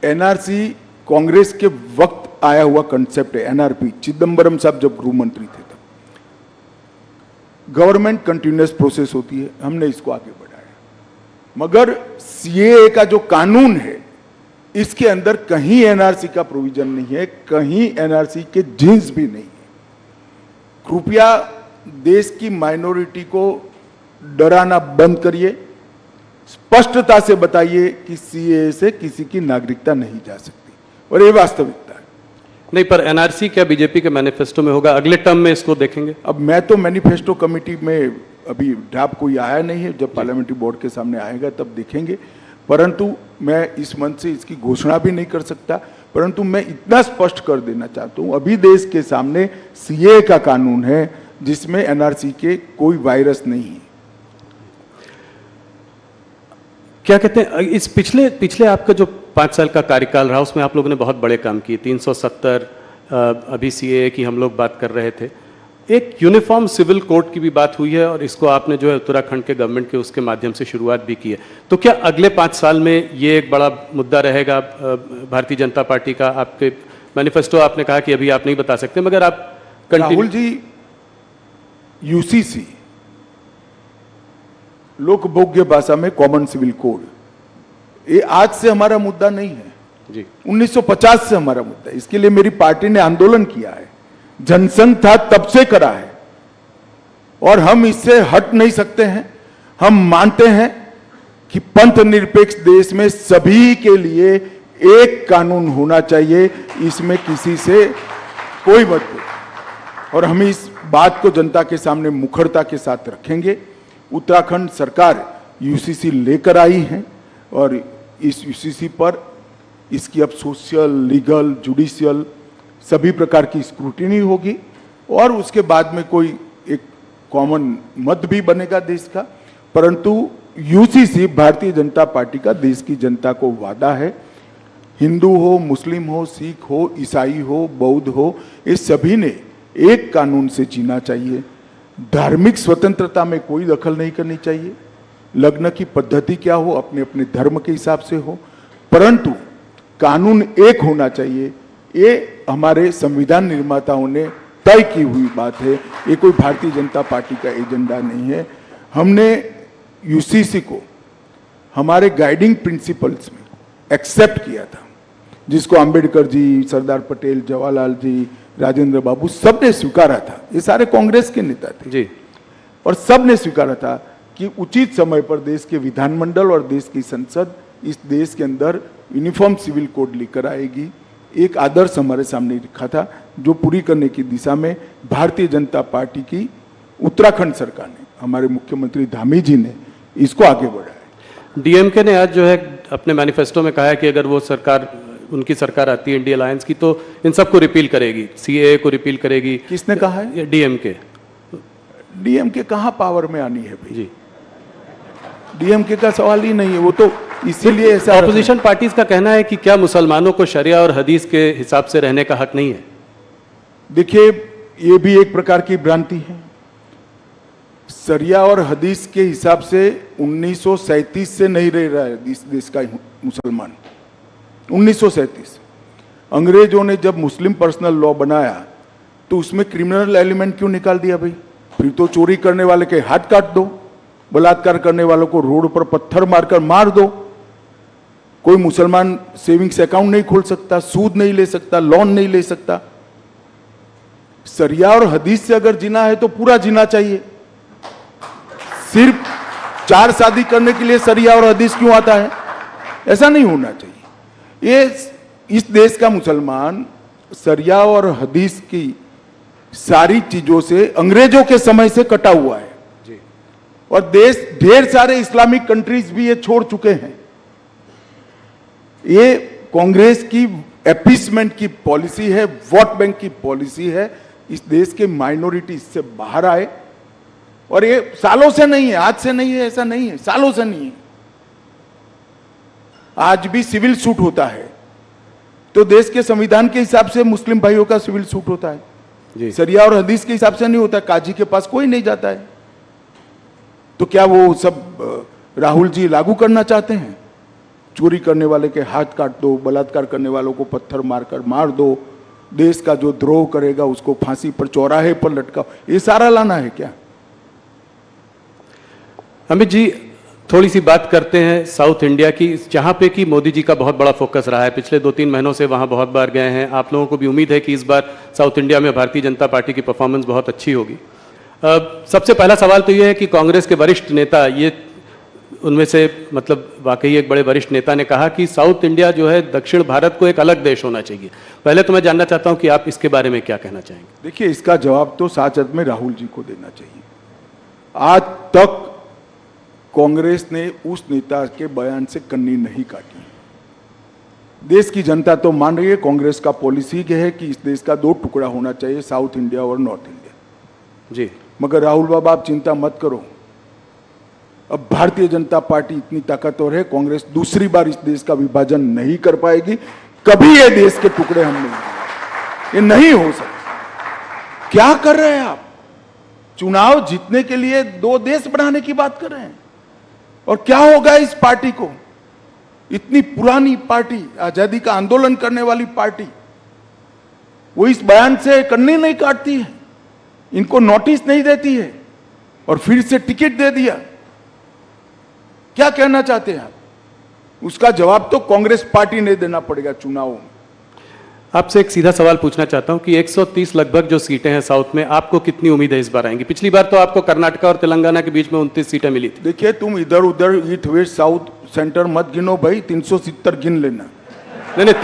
एनआरसी कांग्रेस के वक्त आया हुआ कंसेप्ट है। एनआरपी चिदंबरम साहब जब गृह मंत्री थे तब गवर्नमेंट कंटिन्यूअस प्रोसेस होती है, हमने इसको आगे बढ़ाया। मगर सीएए का जो कानून है इसके अंदर कहीं एनआरसी का प्रोविजन नहीं है, कहीं एनआरसी के जिन्स भी नहीं है। कृपया देश की माइनॉरिटी को डराना बंद करिए, स्पष्टता से बताइए कि सीएए से किसी की नागरिकता नहीं जा सकती और ये वास्तविकता है। नहीं, पर एनआरसी क्या बीजेपी के मैनिफेस्टो में होगा? अगले टर्म में इसको देखेंगे? अब मैं तो मैनिफेस्टो कमेटी में अभी ड्राफ्ट कोई आया नहीं है, जब पार्लियामेंट्री बोर्ड के सामने आएगा तब देखेंगे। परंतु मैं इस मंच से इसकी घोषणा भी नहीं कर सकता, परंतु मैं इतना स्पष्ट कर देना चाहता हूं, अभी देश के सामने सीए का कानून है जिसमें एनआरसी के कोई वायरस नहीं है। क्या कहते हैं, इस पिछले आपका जो 5 साल का कार्यकाल रहा उसमें आप लोगों ने बहुत बड़े काम किए। 370 अभी सीएए की हम लोग बात कर रहे थे, एक यूनिफॉर्म सिविल कोड की भी बात हुई है और इसको आपने जो है उत्तराखंड के गवर्नमेंट के उसके माध्यम से शुरुआत भी की है। तो क्या अगले 5 साल में ये एक बड़ा मुद्दा रहेगा भारतीय जनता पार्टी का? आपके मैनिफेस्टो आपने कहा कि अभी आप नहीं बता सकते, मगर आप राहुल जी, यूसीसी लोकभोग्य भाषा में कॉमन सिविल कोड, ये आज से हमारा मुद्दा नहीं है जी, 1950 से हमारा मुद्दा है। इसके लिए मेरी पार्टी ने आंदोलन किया है, जनसंघ था तब से करा है और हम इससे हट नहीं सकते हैं। हम मानते हैं कि पंथ निरपेक्ष देश में सभी के लिए एक कानून होना चाहिए, इसमें किसी से कोई मतभेद। और हम इस बात को जनता के सामने मुखरता के साथ रखेंगे। उत्तराखंड सरकार यूसीसी लेकर आई है और इस यूसीसी पर इसकी अब सोशल, लीगल, जुडिशियल सभी प्रकार की स्क्रूटिनी होगी और उसके बाद में कोई एक कॉमन मत भी बनेगा देश का। परंतु यूसीसी भारतीय जनता पार्टी का देश की जनता को वादा है। हिंदू हो, मुस्लिम हो, सिख हो, ईसाई हो, बौद्ध हो, ये सभी ने एक कानून से जीना चाहिए। धार्मिक स्वतंत्रता में कोई दखल नहीं करनी चाहिए। लग्न की पद्धति क्या हो, अपने अपने धर्म के हिसाब से हो, परंतु कानून एक होना चाहिए। ये हमारे संविधान निर्माताओं ने तय की हुई बात है, ये कोई भारतीय जनता पार्टी का एजेंडा नहीं है। हमने यूसीसी को हमारे गाइडिंग प्रिंसिपल्स में एक्सेप्ट किया था, जिसको अंबेडकर जी, सरदार पटेल, जवाहरलाल जी, राजेंद्र बाबू, सबने स्वीकारा था, ये सारे कांग्रेस के नेता थे जी, और सबने स्वीकारा था कि उचित समय पर देश के विधानमंडल और देश की संसद इस देश के अंदर यूनिफॉर्म सिविल कोड लेकर आएगी। एक आदर्श हमारे सामने रखा था जो पूरी करने की दिशा में भारतीय जनता पार्टी की उत्तराखंड सरकार ने, हमारे मुख्यमंत्री धामी जी ने इसको आगे बढ़ाया। डीएमके ने आज जो है अपने मैनिफेस्टो में कहा है कि अगर वो सरकार, उनकी सरकार आती है इंडिया अलायंस की, तो इन सबको रिपील करेगी, सीएए को रिपील करेगी। किसने कहा है? डीएमके। डीएमके कहाँ पावर में आनी है भाई? जी, डीएमके का सवाल ही नहीं है, वो तो इसीलिए ऐसा। ऑपोजिशन पार्टीज का कहना है कि क्या मुसलमानों को शरिया और हदीस के हिसाब से रहने का हक नहीं है? देखिए, ये भी एक प्रकार की भ्रांति है। शरिया और हदीस के हिसाब से 1937 से नहीं रह रहा है इस देश का मुसलमान। 1937 अंग्रेजों ने जब मुस्लिम पर्सनल लॉ बनाया तो उसमें क्रिमिनल एलिमेंट क्यों निकाल दिया भाई? फिर तो चोरी करने वाले के हाथ काट दो, बलात्कार करने वालों को रोड पर पत्थर मारकर मार दो। कोई मुसलमान सेविंग्स अकाउंट नहीं खोल सकता, सूद नहीं ले सकता, लोन नहीं ले सकता। शरिया और हदीस से अगर जीना है तो पूरा जीना चाहिए। सिर्फ 4 शादी करने के लिए शरिया और हदीस क्यों आता है? ऐसा नहीं होना चाहिए। ये इस देश का मुसलमान शरिया और हदीस की सारी चीजों से अंग्रेजों के समय से कटा हुआ है जी। और देश ढेर सारे इस्लामिक कंट्रीज भी ये छोड़ चुके हैं। ये कांग्रेस की एपीसमेंट की पॉलिसी है, वोट बैंक की पॉलिसी है। इस देश के माइनॉरिटी इससे बाहर आए, और ये सालों से नहीं है, आज से नहीं है, ऐसा नहीं है, सालों से नहीं है। आज भी सिविल सूट होता है तो देश के संविधान के हिसाब से मुस्लिम भाइयों का सिविल सूट होता है जी। शरिया और हदीस के हिसाब से नहीं होता। काजी के पास कोई नहीं जाता है। तो क्या वो सब राहुल जी लागू करना चाहते हैं? चोरी करने वाले के हाथ काट दो, बलात्कार करने वालों को पत्थर मारकर मार दो, देश का जो द्रोह करेगा उसको फांसी पर, चौराहे पर लटकाओ, ये सारा लाना है क्या? अमित जी, थोड़ी सी बात करते हैं साउथ इंडिया की, जहां पे कि मोदी जी का बहुत बड़ा फोकस रहा है। पिछले 2-3 महीनों से वहां बहुत बार गए हैं। आप लोगों को भी उम्मीद है कि इस बार साउथ इंडिया में भारतीय जनता पार्टी की परफॉर्मेंस बहुत अच्छी होगी। सबसे पहला सवाल तो ये है कि कांग्रेस के वरिष्ठ नेता, ये उनमें से मतलब वाकई एक बड़े वरिष्ठ नेता ने कहा कि साउथ इंडिया जो है दक्षिण भारत को एक अलग देश होना चाहिए। पहले तो मैं जानना चाहता हूं कि आप इसके बारे में क्या कहना चाहेंगे? देखिए, इसका जवाब तो सच अर्थ में राहुल जी को देना चाहिए। आज तक कांग्रेस ने उस नेता के बयान से कन्नी नहीं काटी। देश की जनता तो मान रही है, कांग्रेस का पॉलिसी है कि इस देश का 2 टुकड़ा होना चाहिए, साउथ इंडिया और नॉर्थ इंडिया जी। मगर राहुल बाबा, आप चिंता मत करो। अब भारतीय जनता पार्टी इतनी ताकतवर है, कांग्रेस दूसरी बार इस देश का विभाजन नहीं कर पाएगी। कभी ये देश के टुकड़े हम नहीं, ये नहीं हो सकता। क्या कर रहे हैं आप? चुनाव जीतने के लिए 2 देश बनाने की बात कर रहे हैं। और क्या होगा इस पार्टी को? इतनी पुरानी पार्टी, आजादी का आंदोलन करने वाली पार्टी, वो इस बयान से कन्नी नहीं काटती है, इनको नोटिस नहीं देती है और फिर से टिकट दे दिया। क्या कहना चाहते हैं आप? उसका जवाब तो कांग्रेस पार्टी ने देना पड़ेगा चुनावों में। आपसे एक सीधा सवाल पूछना चाहता हूं कि 130 लगभग जो सीटें हैं साउथ में, आपको कितनी उम्मीद है इस बार आएंगी? पिछली बार तो आपको कर्नाटका और तेलंगाना के बीच में 29 सीटें मिली थी। देखिए, तुम इधर उधर ईस्ट वेस्ट साउथ सेंटर मत गिनो भाई, 370 गिन लेना। नहीं,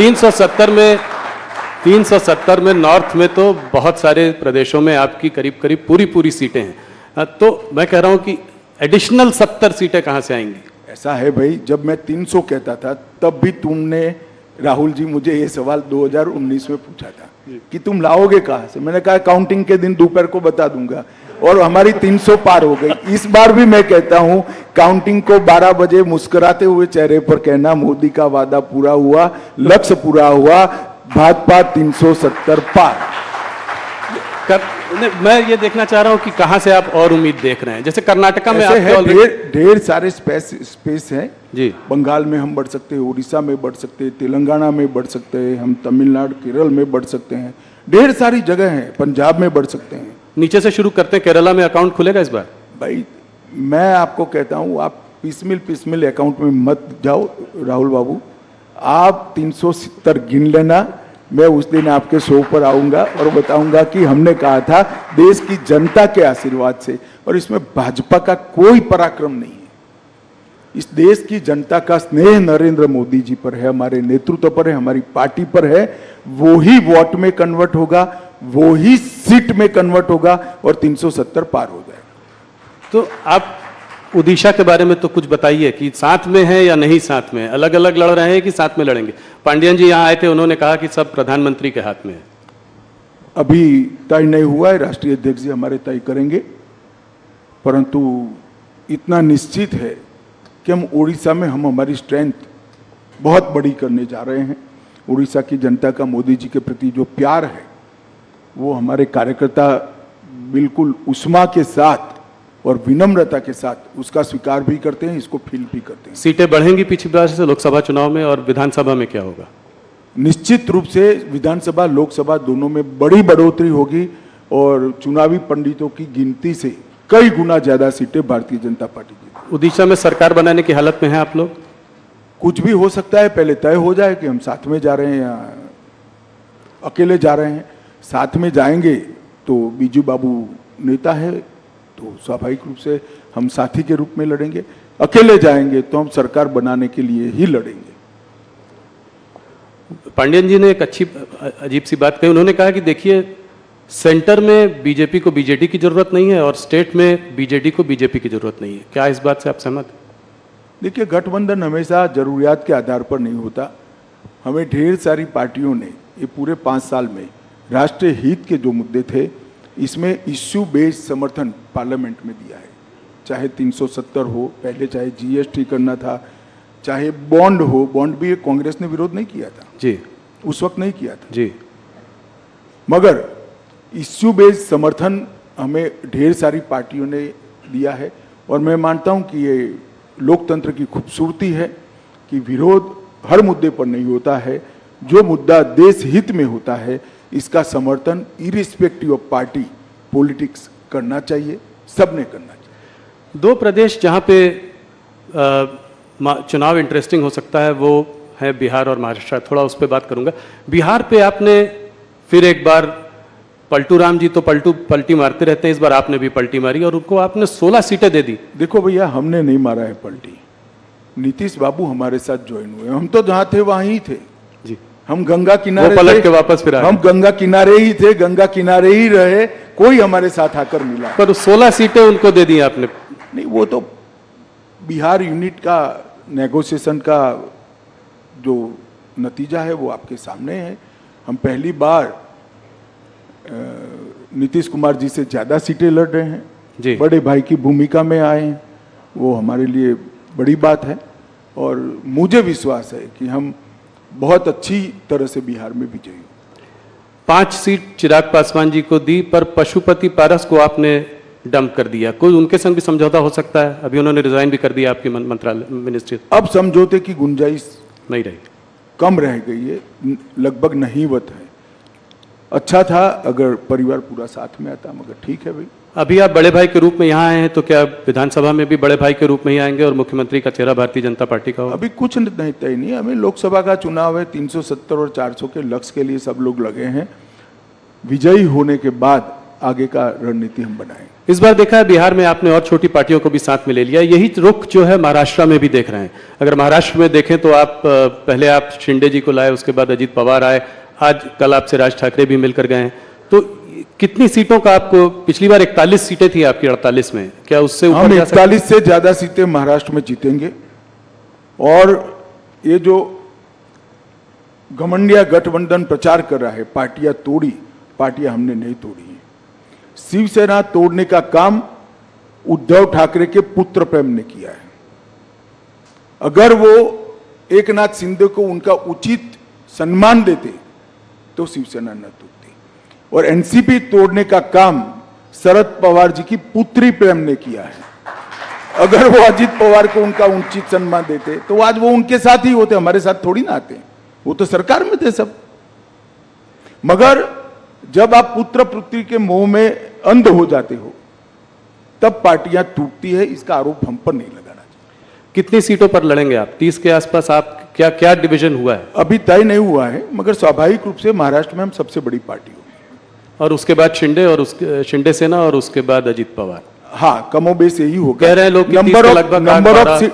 370 में नॉर्थ में तो बहुत सारे प्रदेशों में आपकी करीब करीब पूरी सीटें हैं। तो मैं कह रहा हूं कि एडिशनल 70 सीटें कहां से आएंगी? ऐसा है भाई, जब मैं 300 कहता था तब भी तुमने, राहुल जी, मुझे ये सवाल 2019 में पूछा था कि तुम लाओगे कहां से। मैंने कहा काउंटिंग के दिन दोपहर को बता दूंगा, और हमारी 300 पार हो गई। इस बार भी मैं कहता हूं, काउंटिंग को 12 बजे मुस्कुराते हुए चेहरे पर कहना, मोदी का वादा पूरा हुआ, लक्ष्य पूरा हुआ, भाजपा 370 पार। मैं ये देखना चाह रहा हूं कि कहां से आप और उम्मीद देख रहे हैं। जैसे कर्नाटका में ढेर सारे स्पेस है जी। बंगाल में हम बढ़ सकते हैं, उड़ीसा में बढ़ सकते हैं, तेलंगाना में बढ़ सकते हैं, हम तमिलनाडु केरल में बढ़ सकते हैं, ढेर सारी जगह है, पंजाब में बढ़ सकते हैं। नीचे से शुरू करते हैं, केरला में अकाउंट खुलेगा इस बार? भाई, मैं आपको कहता हूं, आप पिसमिल अकाउंट में मत जाओ राहुल बाबू। आप 370 गिन लेना, मैं उस दिन आपके शो पर आऊंगा और बताऊंगा कि हमने कहा था देश की जनता के आशीर्वाद से, और इसमें भाजपा का कोई पराक्रम नहीं है। इस देश की जनता का स्नेह नरेंद्र मोदी जी पर है, हमारे नेतृत्व पर है, हमारी पार्टी पर है। वो ही वोट में कन्वर्ट होगा, वो ही सीट में कन्वर्ट होगा और 370 पार हो जाएगा। तो आप उड़ीसा के बारे में तो कुछ बताइए कि साथ में है या नहीं साथ में, अलग अलग लड़ रहे हैं कि साथ में लड़ेंगे? पांडियन जी यहाँ आए थे, उन्होंने कहा कि सब प्रधानमंत्री के हाथ में है। अभी तय नहीं हुआ है, राष्ट्रीय अध्यक्ष जी हमारे तय करेंगे, परंतु इतना निश्चित है कि हम उड़ीसा में हमारी स्ट्रेंथ बहुत बड़ी करने जा रहे हैं। उड़ीसा की जनता का मोदी जी के प्रति जो प्यार है वो हमारे कार्यकर्ता बिल्कुल उष्मा के साथ और विनम्रता के साथ उसका स्वीकार भी करते हैं, इसको फील भी करते हैं। सीटें बढ़ेंगी पिछली बार से लोकसभा चुनाव में, और विधानसभा में क्या होगा? निश्चित रूप से विधानसभा लोकसभा दोनों में बड़ी बढ़ोतरी होगी और चुनावी पंडितों की गिनती से कई गुना ज्यादा सीटें भारतीय जनता पार्टी की। उड़ीसा में सरकार बनाने की हालत में है आप लोग? कुछ भी हो सकता है, पहले तय हो जाए कि हम साथ में जा रहे हैं या अकेले जा रहे हैं। साथ में जाएंगे तो बीजू बाबू नेता है, तो स्वाभाविक रूप से हम साथी के रूप में लड़ेंगे। अकेले जाएंगे तो हम सरकार बनाने के लिए ही लड़ेंगे। पांडियन जी ने एक अच्छी अजीब सी बात कही, उन्होंने कहा कि देखिए सेंटर में बीजेपी को बीजेडी की जरूरत नहीं है और स्टेट में बीजेडी को बीजेपी की जरूरत नहीं है। क्या इस बात से आप सहमत हैं? देखिए, गठबंधन हमेशा जरूरियात के आधार पर नहीं होता। हमें ढेर सारी पार्टियों ने ये पूरे 5 साल में राष्ट्रीय हित के जो मुद्दे थे इसमें इश्यू बेस्ड समर्थन पार्लियामेंट में दिया है। चाहे 370 हो, पहले चाहे जीएसटी करना था, चाहे बॉन्ड हो, बॉन्ड भी कांग्रेस ने विरोध नहीं किया था जी, उस वक्त नहीं किया था जी, मगर इश्यू बेस्ड समर्थन हमें ढेर सारी पार्टियों ने दिया है। और मैं मानता हूं कि ये लोकतंत्र की खूबसूरती है कि विरोध हर मुद्दे पर नहीं होता है। जो मुद्दा देश हित में होता है इसका समर्थन इरिस्पेक्टिव ऑफ पार्टी पॉलिटिक्स करना चाहिए, सबने करना चाहिए। 2 प्रदेश जहां पे चुनाव इंटरेस्टिंग हो सकता है वो है बिहार और महाराष्ट्र। थोड़ा उस पर बात करूंगा। बिहार पे आपने फिर एक बार, पलटू राम जी तो पलटी मारते रहते हैं, इस बार आपने भी पलटी मारी और उनको आपने 16 सीटें दे दी। देखो भैया, हमने नहीं मारा है पलटी, नीतीश बाबू हमारे साथ ज्वाइन हुए। हम तो जहां थे वहां ही थे जी, हम गंगा किनारे पलट के वापस फिर हम गंगा किनारे ही थे, गंगा किनारे ही रहे, कोई हमारे साथ आकर मिला। पर 16 सीटें उनको दे दी आपने। नहीं, वो तो बिहार यूनिट का नेगोशिएशन का जो नतीजा है वो आपके सामने है। हम पहली बार नीतीश कुमार जी से ज्यादा सीटें लड़ रहे हैं जी। बड़े भाई की भूमिका में आए हैं, वो हमारे लिए बड़ी बात है। और मुझे विश्वास है कि हम बहुत अच्छी तरह से बिहार में विजयी होंगे। 5 सीट चिराग पासवान जी को दी, पर पशुपति पारस को आपने डंप कर दिया। कोई उनके संग भी समझौता हो सकता है? अभी उन्होंने रिजाइन भी कर दिया आपकी मंत्रालय मिनिस्ट्री। अब समझौते की गुंजाइश नहीं रही, कम रह गई है, लगभग नहींवत है। अच्छा था अगर परिवार पूरा साथ में आता, मगर ठीक है भाई। अभी आप बड़े भाई के रूप में यहाँ आए हैं, तो क्या विधानसभा में भी बड़े भाई के रूप में ही आएंगे और मुख्यमंत्री का चेहरा भारतीय जनता पार्टी का होगा? अभी कुछ नहीं तय नहीं, हमें लोकसभा का चुनाव है, 370 और 400 के लक्ष्य के लिए सब लोग लगे हैं। विजयी होने के बाद आगे का रणनीति हम बनाएंगे। इस बार देखा है बिहार में आपने और छोटी पार्टियों को भी साथ में ले लिया। यही रुख जो है महाराष्ट्र में भी देख रहे हैं। अगर महाराष्ट्र में देखें तो आप पहले आप शिंदे जी को लाए, उसके बाद अजीत पवार आए, आज कल आपसे राज ठाकरे भी मिलकर गए हैं। तो कितनी सीटों का आपको, पिछली बार 41 सीटें थी आपकी 48 में, क्या उससे ऊपर? हम 41 से ज्यादा सीटें महाराष्ट्र में जीतेंगे। और ये जो घमंडिया गठबंधन प्रचार कर रहा है, पार्टियां तोड़ी, पार्टियां हमने नहीं तोड़ी है। शिवसेना तोड़ने का काम उद्धव ठाकरे के पुत्र प्रेम ने किया है। अगर वो एक नाथ शिंदे को उनका उचित सम्मान देते तो शिवसेना न तोड़ती। और एनसीपी तोड़ने का काम शरद पवार जी की पुत्री प्रेम ने किया है। अगर वो अजीत पवार को उनका उचित सम्मान देते तो आज वो उनके साथ ही होते, हमारे साथ थोड़ी ना आते। वो तो सरकार में थे सब। मगर जब आप पुत्र पुत्री के मोह में अंध हो जाते हो तब पार्टियां टूटती है। इसका आरोप हम पर नहीं लगाना चाहिए। कितनी सीटों पर लड़ेंगे आप? 30 के आसपास आपके क्या क्या डिवीजन हुआ है? अभी तय नहीं हुआ है, मगर स्वाभाविक रूप से महाराष्ट्र में हम सबसे बड़ी पार्टी होगी। और उसके बाद शिंदे और उसके शिंदे सेना और उसके बाद अजित पवार। हाँ, कमोबेश यही होगा। कह रहे हैं लोग कि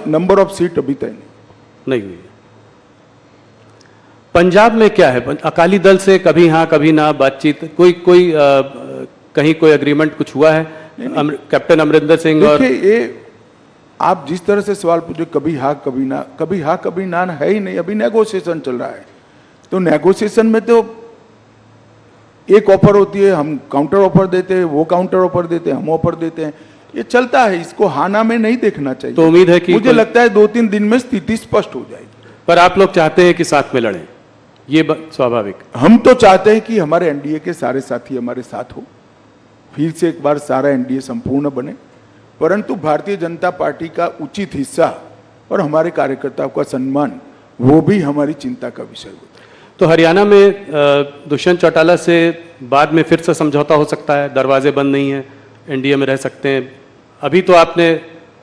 नंबर ऑफ सीट अभी तय नहीं हुई। पंजाब में क्या है? अकाली दल से कभी हाँ कभी ना बातचीत, कोई कहीं कोई एग्रीमेंट कुछ हुआ है? कैप्टन अमरिंदर सिंह और ये आप जिस तरह से सवाल पूछे, कभी हाँ कभी ना है ही नहीं। अभी नेगोशिएशन चल रहा है, तो नेगोशिएशन में तो एक ऑफर होती है, हम काउंटर ऑफर देते हैं, वो काउंटर ऑफर देते हैं, हम ऑफर देते हैं, ये चलता है। इसको हाना में नहीं देखना चाहिए। तो उम्मीद है कि मुझे लगता है 2-3 दिन में स्थिति स्पष्ट हो जाएगी। पर आप लोग चाहते हैं कि साथ में लड़ें, ये स्वाभाविक। हम तो चाहते हैं कि हमारे एनडीए के सारे साथी हमारे साथ हो, फिर से एक बार सारा एनडीए संपूर्ण बने, परंतु भारतीय जनता पार्टी का उचित हिस्सा और हमारे कार्यकर्ताओं का सम्मान, वो भी हमारी चिंता का विषय होता है। तो हरियाणा में दुष्यंत चौटाला से बाद में फिर से समझौता हो सकता है? दरवाजे बंद नहीं है, एनडीए में रह सकते हैं। अभी तो आपने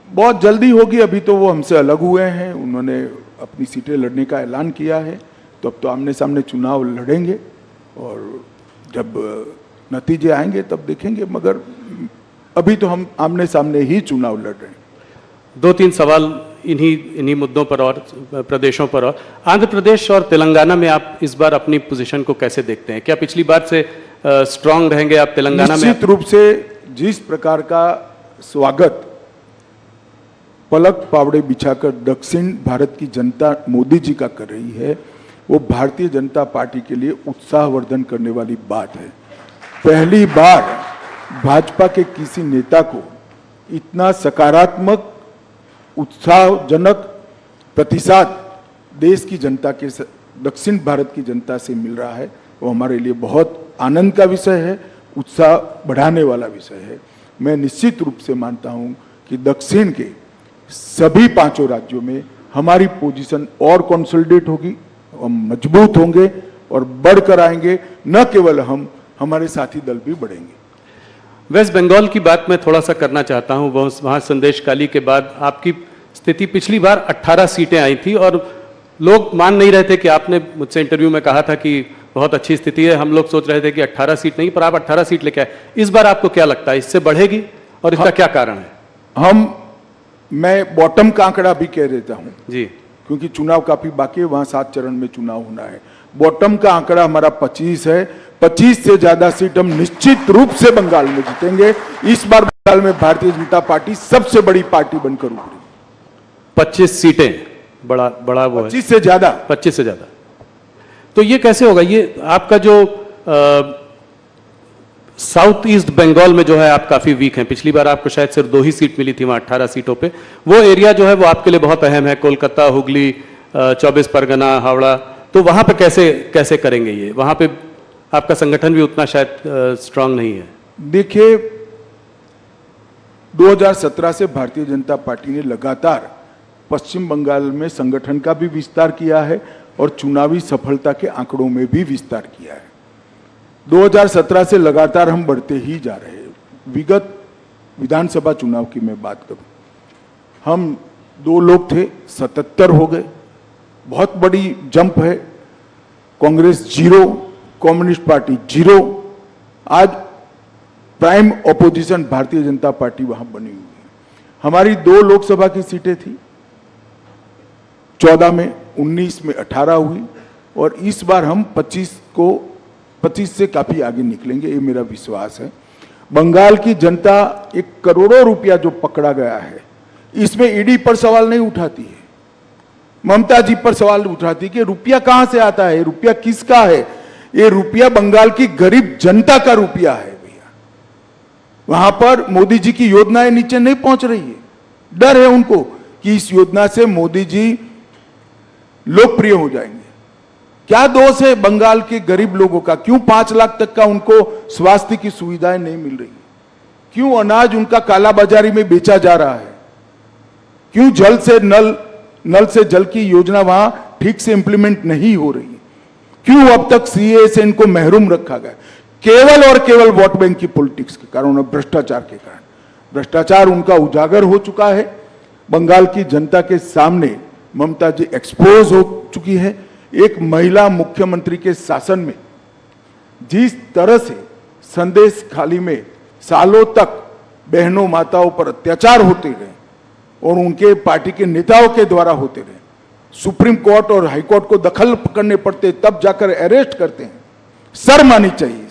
बहुत जल्दी होगी, अभी तो वो हमसे अलग हुए हैं, उन्होंने अपनी सीटें लड़ने का ऐलान किया है, तो अब तो आमने सामने चुनाव लड़ेंगे और जब नतीजे आएंगे तब देखेंगे, मगर अभी तो हम आमने सामने ही चुनाव लड़ रहे हैं। 2-3 सवाल इन्हीं मुद्दों पर और प्रदेशों पर। और आंध्र प्रदेश और तेलंगाना में आप इस बार अपनी पोजीशन को कैसे देखते हैं? क्या पिछली बार से स्ट्रांग रहेंगे आप तेलंगाना में? निश्चित रूप से जिस प्रकार का स्वागत पलक पावड़े बिछाकर दक्षिण भारत की जनता मोदी जी का कर रही है, वो भारतीय जनता पार्टी के लिए उत्साहवर्धन करने वाली बात है। पहली बार भाजपा के किसी नेता को इतना सकारात्मक उत्साहजनक प्रतिसाद देश की जनता के दक्षिण भारत की जनता से मिल रहा है, वो हमारे लिए बहुत आनंद का विषय है, उत्साह बढ़ाने वाला विषय है। मैं निश्चित रूप से मानता हूं कि दक्षिण के सभी 5 राज्यों में हमारी पोजीशन और कंसोलिडेट होगी, हम मजबूत होंगे और बढ़कर आएंगे। न केवल हम, हमारे साथी दल भी बढ़ेंगे। वेस्ट बंगाल की बात मैं थोड़ा सा करना चाहता हूं। वहां संदेशकाली के बाद आपकी स्थिति पिछली बार 18 सीटें आई थी और लोग मान नहीं रहे थे कि आपने मुझसे इंटरव्यू में कहा था कि बहुत अच्छी स्थिति है। हम लोग सोच रहे थे कि 18 सीट नहीं, पर आप 18 सीट लेके आए। इस बार आपको क्या लगता है, इससे बढ़ेगी और इसका क्या कारण है? मैं बॉटम का आंकड़ा भी कह देता हूं जी, क्योंकि चुनाव काफी बाकी है, वहां 7 चरण में चुनाव होना है। बॉटम का आंकड़ा हमारा 25 है। 25 से ज्यादा सीट हम निश्चित रूप से बंगाल में जीतेंगे। इस बार बंगाल में भारतीय जनता पार्टी सबसे बड़ी पार्टी बनकर उभरी। 25 सीटें, बड़ा वो 25 से ज्यादा। 25 से ज्यादा। तो ये कैसे होगा? ये आपका जो साउथ ईस्ट बंगाल में जो है आप काफी वीक हैं। पिछली बार आपको शायद सिर्फ 2 ही सीट मिली थी वहां 18 सीटों पे। वो एरिया जो है वो आपके लिए बहुत अहम है, कोलकाता, हुगली, 24 परगना, हावड़ा। तो वहां पे कैसे करेंगे ये? वहां पे आपका संगठन भी उतना शायद स्ट्रांग नहीं है। देखिए, 2017 से भारतीय जनता पार्टी ने लगातार पश्चिम बंगाल में संगठन का भी विस्तार किया है और चुनावी सफलता के आंकड़ों में भी विस्तार किया है। 2017 से लगातार हम बढ़ते ही जा रहे हैं। विगत विधानसभा चुनाव की मैं बात करूं, हम 2 लोग थे, 77 हो गए, बहुत बड़ी जंप है। Congress 0, communist party 0। आज prime opposition Bharatiya Janata party वहां बनी हुई है। हमारी 2 लोकसभा की सीटें थी, 14 में, 19 में 18 हुई और इस बार हम 25 से काफी आगे निकलेंगे, ये मेरा विश्वास है। बंगाल की जनता 1 करोड़ों रुपया जो पकड़ा गया है, इसमें ईडी पर सवाल नहीं उठाती है, ममता जी पर सवाल उठाती कि रुपया कहां से आता है, रुपया किसका है। ये रुपया बंगाल की गरीब जनता का रुपया है भैया। वहां पर मोदी जी की योजनाएं नीचे नहीं पहुंच रही है। डर है उनको कि इस योजना से मोदी जी लोकप्रिय हो जाएंगे। क्या दोष है बंगाल के गरीब लोगों का? क्यों 5 लाख तक का उनको स्वास्थ्य की सुविधाएं नहीं मिल रही? क्यों अनाज उनका कालाबाजारी में बेचा जा रहा है? क्यों नल से जल की योजना वहां ठीक से इंप्लीमेंट नहीं हो रही है? क्यों अब तक सीए से इनको महरूम रखा गया? केवल और केवल वोट बैंक की पॉलिटिक्स के कारण और भ्रष्टाचार के कारण। भ्रष्टाचार उनका उजागर हो चुका है। बंगाल की जनता के सामने ममता जी एक्सपोज हो चुकी है। एक महिला मुख्यमंत्री के शासन में जिस तरह से संदेश खाली में सालों तक बहनों माताओं पर अत्याचार होते रहे और उनके पार्टी के नेताओं के द्वारा होते रहे, सुप्रीम कोर्ट और हाई कोर्ट को दखल करने पड़ते, तब जाकर अरेस्ट करते हैं, शर्म आनी चाहिए।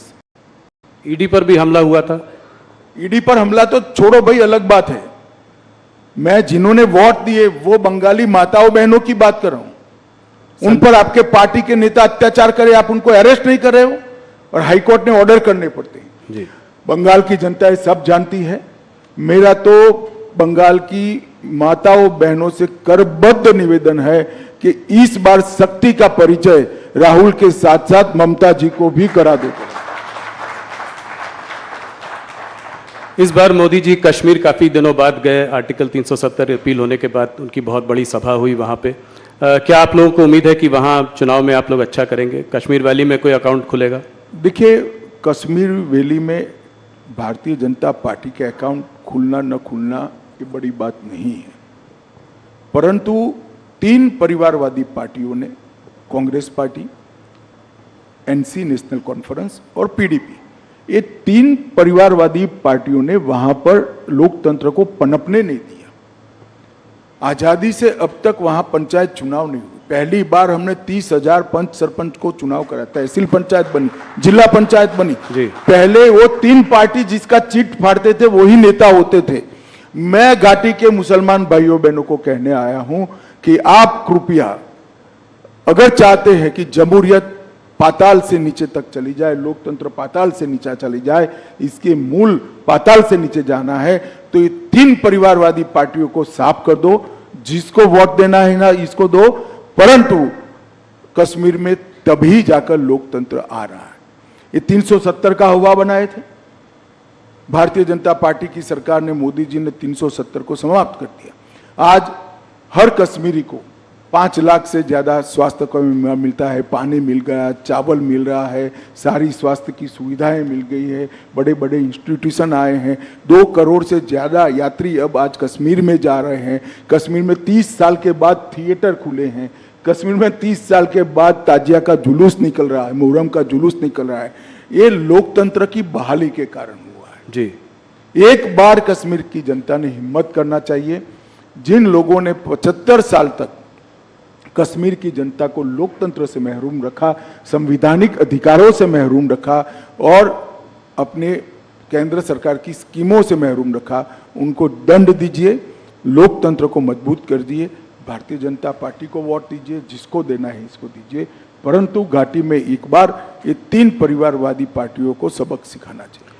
ईडी पर भी हमला हुआ था। ईडी पर हमला तो छोड़ो भाई, अलग बात है। मैं जिन्होंने वोट दिए वो बंगाली माताओं बहनों की बात कर रहा हूं। उन पर आपके पार्टी के नेता अत्याचार करे, आप उनको अरेस्ट नहीं कर रहे हो और हाईकोर्ट ने ऑर्डर करने पड़ते हैं। जी। बंगाल की जनता ये सब जानती है। मेरा तो बंगाल की माताओं बहनों से करबद्ध निवेदन है कि इस बार शक्ति का परिचय राहुल के साथ साथ ममता जी को भी करा देते। इस बार मोदी जी कश्मीर काफी दिनों बाद गए। आर्टिकल 370 रिपील होने के बाद उनकी बहुत बड़ी सभा हुई वहां पे। क्या आप लोगों को उम्मीद है कि वहां चुनाव में आप लोग अच्छा करेंगे? कश्मीर वैली में कोई अकाउंट खुलेगा? देखिए, कश्मीर वैली में भारतीय जनता पार्टी के अकाउंट खुलना न खुलना ये बड़ी बात नहीं है, परंतु 3 परिवारवादी पार्टियों ने, Congress party, NC national conference और पीडीपी, ये 3 परिवारवादी पार्टियों ने वहां पर लोकतंत्र को पनपने नहीं दिया। आजादी से अब तक वहां पंचायत चुनाव नहीं हुई। पहली बार हमने 30,000 पंच सरपंच को चुनाव करा, तहसील पंचायत बनी, जिला पंचायत बनी। पहले वो 3 पार्टी जिसका चिट फाड़ते थे वही नेता होते थे। मैं घाटी के मुसलमान भाइयों बहनों को कहने आया हूं कि आप कृपया अगर चाहते हैं कि जमहूरियत पाताल से नीचे तक चली जाए, लोकतंत्र पाताल से नीचे चली जाए, इसके मूल पाताल से नीचे जाना है, तो ये 3 परिवारवादी पार्टियों को साफ कर दो। जिसको वोट देना है ना इसको दो, परंतु कश्मीर में तभी जाकर लोकतंत्र आ रहा है। ये 370 का हवा बनाए थे भारतीय जनता पार्टी की सरकार ने, मोदी जी ने 370 को समाप्त कर दिया। आज हर कश्मीरी को 5 लाख से ज्यादा स्वास्थ्य को मिलता है, पानी मिल गया, चावल मिल रहा है, सारी स्वास्थ्य की सुविधाएं मिल गई है, बड़े बड़े इंस्टीट्यूशन आए हैं, 2 करोड़ से ज्यादा यात्री अब आज कश्मीर में जा रहे हैं। कश्मीर में 30 साल के बाद थिएटर खुले हैं। कश्मीर में 30 साल के बाद ताजिया का जुलूस निकल रहा है, मुहर्रम का जुलूस निकल रहा है। ये लोकतंत्र की बहाली के कारण हुआ है। जी, एक बार कश्मीर की जनता ने हिम्मत करना चाहिए। जिन लोगों ने 75 साल तक कश्मीर की जनता को लोकतंत्र से महरूम रखा, संवैधानिक अधिकारों से महरूम रखा और अपने केंद्र सरकार की स्कीमों से महरूम रखा, उनको दंड दीजिए, लोकतंत्र को मजबूत कर दिए। भारतीय जनता पार्टी को वोट दीजिए, जिसको देना है इसको दीजिए, परंतु घाटी में एक बार ये 3 परिवारवादी पार्टियों को सबक सिखाना चाहिए।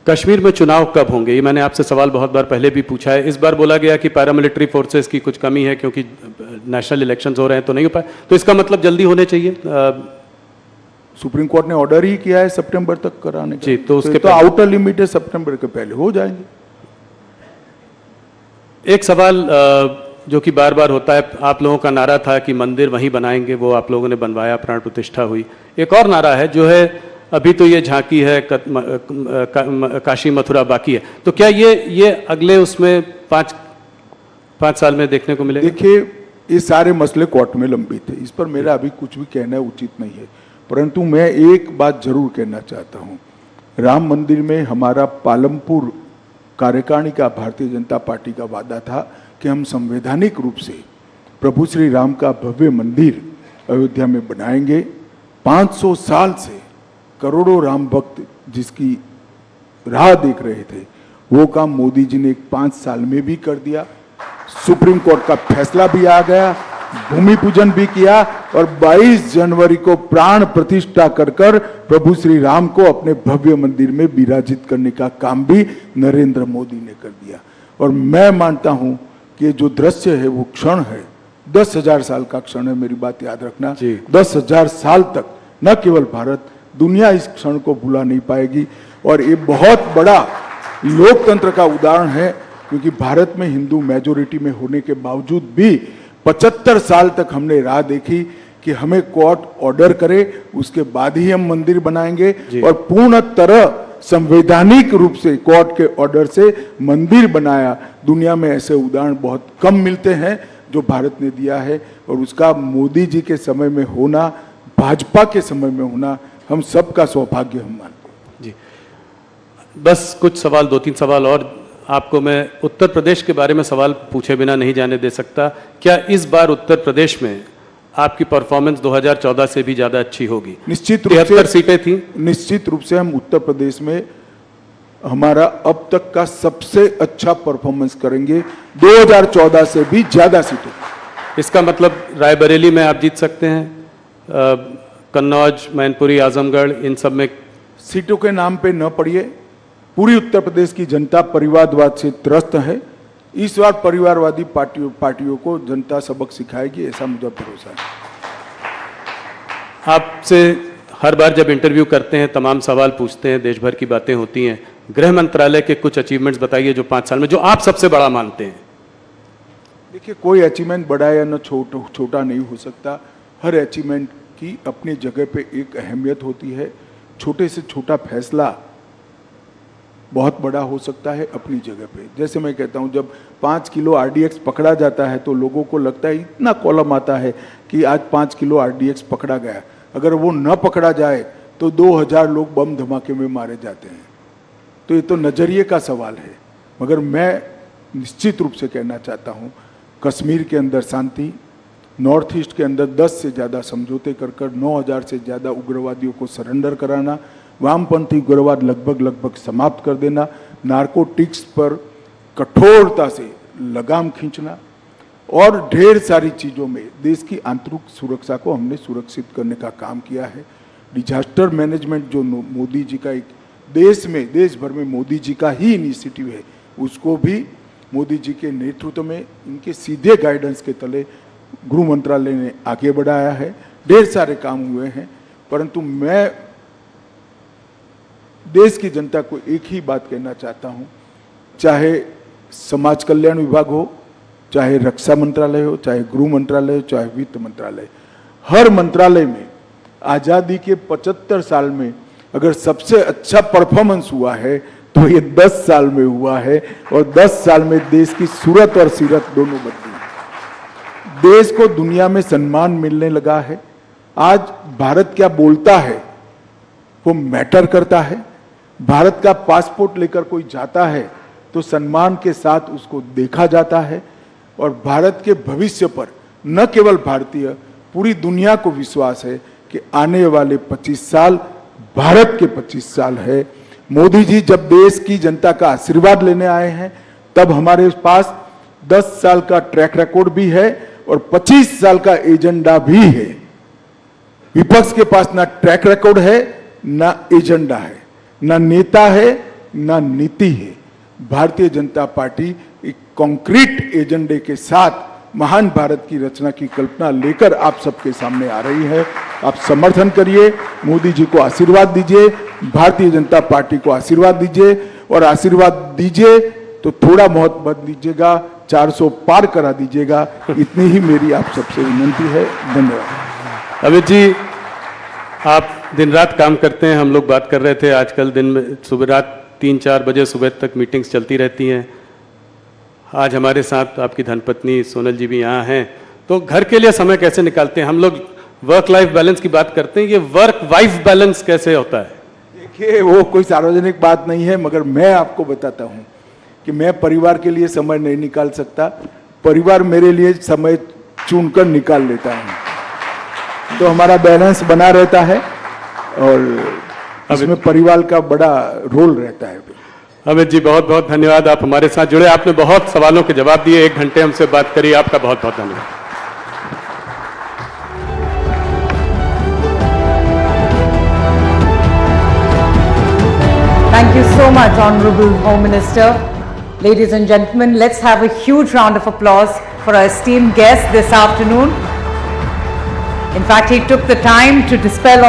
कश्मीर में चुनाव कब होंगे? ये मैंने आपसे सवाल बहुत बार पहले भी पूछा है। इस बार बोला गया कि पैरामिलिट्री फोर्सेस की कुछ कमी है क्योंकि नेशनल इलेक्शंस हो रहे हैं तो नहीं हो पाए, तो इसका मतलब जल्दी होने चाहिए। सुप्रीम कोर्ट ने ऑर्डर ही किया है सितंबर तक कराने का। जी, तो उसके तो आउटर लिमिट है, सितंबर के पहले हो जाएंगे। एक सवाल जो कि बार बार होता है, आप लोगों का नारा था कि मंदिर वहीं बनाएंगे, वो आप लोगों ने बनवाया, प्राण प्रतिष्ठा हुई। एक और नारा है जो है अभी तो ये झांकी है, काशी मथुरा बाकी है, तो क्या ये अगले उसमें 5 साल में देखने को मिलेगा? देखिए, ये सारे मसले कोर्ट में लंबित है, इस पर मेरा अभी कुछ भी कहना उचित नहीं है, परंतु मैं एक बात जरूर कहना चाहता हूँ। राम मंदिर में हमारा पालमपुर कार्यकारिणी का भारतीय जनता पार्टी का वादा था कि हम संवैधानिक रूप से प्रभु श्री राम का भव्य मंदिर अयोध्या में बनाएंगे। 500 साल से करोड़ों राम भक्त जिसकी राह देख रहे थे, वो काम मोदी जी ने 5 साल में भी कर दिया। सुप्रीम कोर्ट का फैसला भी आ गया, भूमि पूजन भी किया और 22 जनवरी को प्राण प्रतिष्ठा कर प्रभु श्री राम को अपने भव्य मंदिर में विराजित करने का काम भी नरेंद्र मोदी ने कर दिया। और मैं मानता हूं कि जो दृश्य है वो क्षण है, 10,000 साल का क्षण है, मेरी बात याद रखना। 10,000 साल तक न केवल भारत, दुनिया इस क्षण को भुला नहीं पाएगी। और ये बहुत बड़ा लोकतंत्र का उदाहरण है, क्योंकि भारत में हिंदू मेजोरिटी में होने के बावजूद भी 75 साल तक हमने राह देखी कि हमें कोर्ट ऑर्डर करे, उसके बाद ही हम मंदिर बनाएंगे। और पूर्ण तरह संवैधानिक रूप से कोर्ट के ऑर्डर से मंदिर बनाया। दुनिया में ऐसे उदाहरण बहुत कम मिलते हैं। जो भारत ने दिया है, और उसका मोदी जी के समय में होना, भाजपा के समय में होना, हम सबका सौभाग्य हम मानते हैं। जी, बस कुछ सवाल, 2-3 सवाल और आपको मैं उत्तर प्रदेश के बारे में सवाल पूछे बिना नहीं जाने दे सकता। क्या इस बार उत्तर प्रदेश में आपकी परफॉर्मेंस 2014 से भी ज्यादा अच्छी होगी? निश्चित रूप से 73 सीटें थी। निश्चित रूप से हम उत्तर प्रदेश में हमारा अब तक का सबसे अच्छा परफॉर्मेंस करेंगे, 2014 से भी ज्यादा सीटों। इसका मतलब रायबरेली में आप जीत सकते हैं, कन्नौज, मैनपुरी, आजमगढ़, इन सब में? सीटों के नाम पे न पड़िए। पूरी उत्तर प्रदेश की जनता परिवारवाद से त्रस्त है। इस बार परिवारवादी पार्टियों को जनता सबक सिखाएगी, ऐसा मुझे भरोसा है। आपसे हर बार जब इंटरव्यू करते हैं तमाम सवाल पूछते हैं, देश भर की बातें होती हैं। गृह मंत्रालय के कुछ अचीवमेंट्स बताइए जो 5 साल में, जो आप सबसे बड़ा मानते हैं। देखिए, कोई अचीवमेंट बड़ा या न छोटा नहीं हो सकता। हर अचीवमेंट की अपनी जगह पे एक अहमियत होती है। छोटे से छोटा फैसला बहुत बड़ा हो सकता है अपनी जगह पे। जैसे मैं कहता हूँ, जब 5 किलो RDX पकड़ा जाता है तो लोगों को लगता है, इतना कॉलम आता है कि आज 5 किलो RDX पकड़ा गया। अगर वो न पकड़ा जाए तो 2000 लोग बम धमाके में मारे जाते हैं। तो ये तो नज़रिए का सवाल है। मगर मैं निश्चित रूप से कहना चाहता हूँ, कश्मीर के अंदर शांति, नॉर्थ ईस्ट के अंदर 10 से ज़्यादा समझौते कर 9000 से ज़्यादा उग्रवादियों को सरेंडर कराना, वामपंथी उग्रवाद लगभग समाप्त कर देना, नारकोटिक्स पर कठोरता से लगाम खींचना, और ढेर सारी चीज़ों में देश की आंतरिक सुरक्षा को हमने सुरक्षित करने का काम किया है। डिजास्टर मैनेजमेंट जो मोदी जी का एक देश भर में मोदी जी का ही इनिशिएटिव है, उसको भी मोदी जी के नेतृत्व में, इनके सीधे गाइडेंस के तले गृह मंत्रालय ने आगे बढ़ाया है। ढेर सारे काम हुए हैं। परंतु मैं देश की जनता को एक ही बात कहना चाहता हूं, चाहे समाज कल्याण विभाग हो, चाहे रक्षा मंत्रालय हो, चाहे गृह मंत्रालय हो, चाहे वित्त मंत्रालय, हर मंत्रालय में आजादी के 75 साल में अगर सबसे अच्छा परफॉर्मेंस हुआ है तो ये 10 साल में हुआ है, और 10 साल में देश की सूरत और सीरत दोनों बदली। देश को दुनिया में सम्मान मिलने लगा है। आज भारत क्या बोलता है वो मैटर करता है। भारत का पासपोर्ट लेकर कोई जाता है तो सम्मान के साथ उसको देखा जाता है, और भारत के भविष्य पर न केवल भारतीय, पूरी दुनिया को विश्वास है कि आने वाले 25 साल भारत के 25 साल है। मोदी जी जब देश की जनता का आशीर्वाद लेने आए हैं, तब हमारे पास 10 साल का ट्रैक रिकॉर्ड भी है और 25 साल का एजेंडा भी है। विपक्ष के पास ना ट्रैक रिकॉर्ड है, ना एजेंडा है, ना नेता है, ना नीति है। भारतीय जनता पार्टी एक कॉन्क्रीट एजेंडे के साथ महान भारत की रचना की कल्पना लेकर आप सबके सामने आ रही है। आप समर्थन करिए, मोदी जी को आशीर्वाद दीजिए, भारतीय जनता पार्टी को आशीर्वाद दीजिए, और आशीर्वाद दीजिए तो थोड़ा बहुत मत दीजिएगा, 400 पार करा दीजिएगा। इतनी ही मेरी आप सबसे विनती है। धन्यवाद। अमित जी, आप दिन रात काम करते हैं। हम लोग बात कर रहे थे, आजकल दिन में सुबह रात 3-4 बजे सुबह तक मीटिंग्स चलती रहती हैं। आज हमारे साथ आपकी धर्मपत्नी सोनल जी भी यहाँ हैं, तो घर के लिए समय कैसे निकालते हैं? हम लोग वर्क लाइफ बैलेंस की बात करते हैं, ये वर्क वाइफ बैलेंस कैसे होता है? देखिए, वो कोई सार्वजनिक बात नहीं है, मगर मैं आपको बताता हूँ कि मैं परिवार के लिए समय नहीं निकाल सकता। परिवार मेरे लिए समय चुनकर निकाल लेता है, तो हमारा बैलेंस बना रहता है, और इसमें परिवार का बड़ा रोल रहता है। अमित जी, बहुत बहुत धन्यवाद, आप हमारे साथ जुड़े, आपने बहुत सवालों के जवाब दिए, 1 घंटे हमसे बात करी, आपका बहुत बहुत धन्यवाद। Thank you so much, Honorable Home Minister. Ladies and gentlemen, let's have a huge round of applause for our esteemed guest this afternoon. In fact, he took the time to dispel all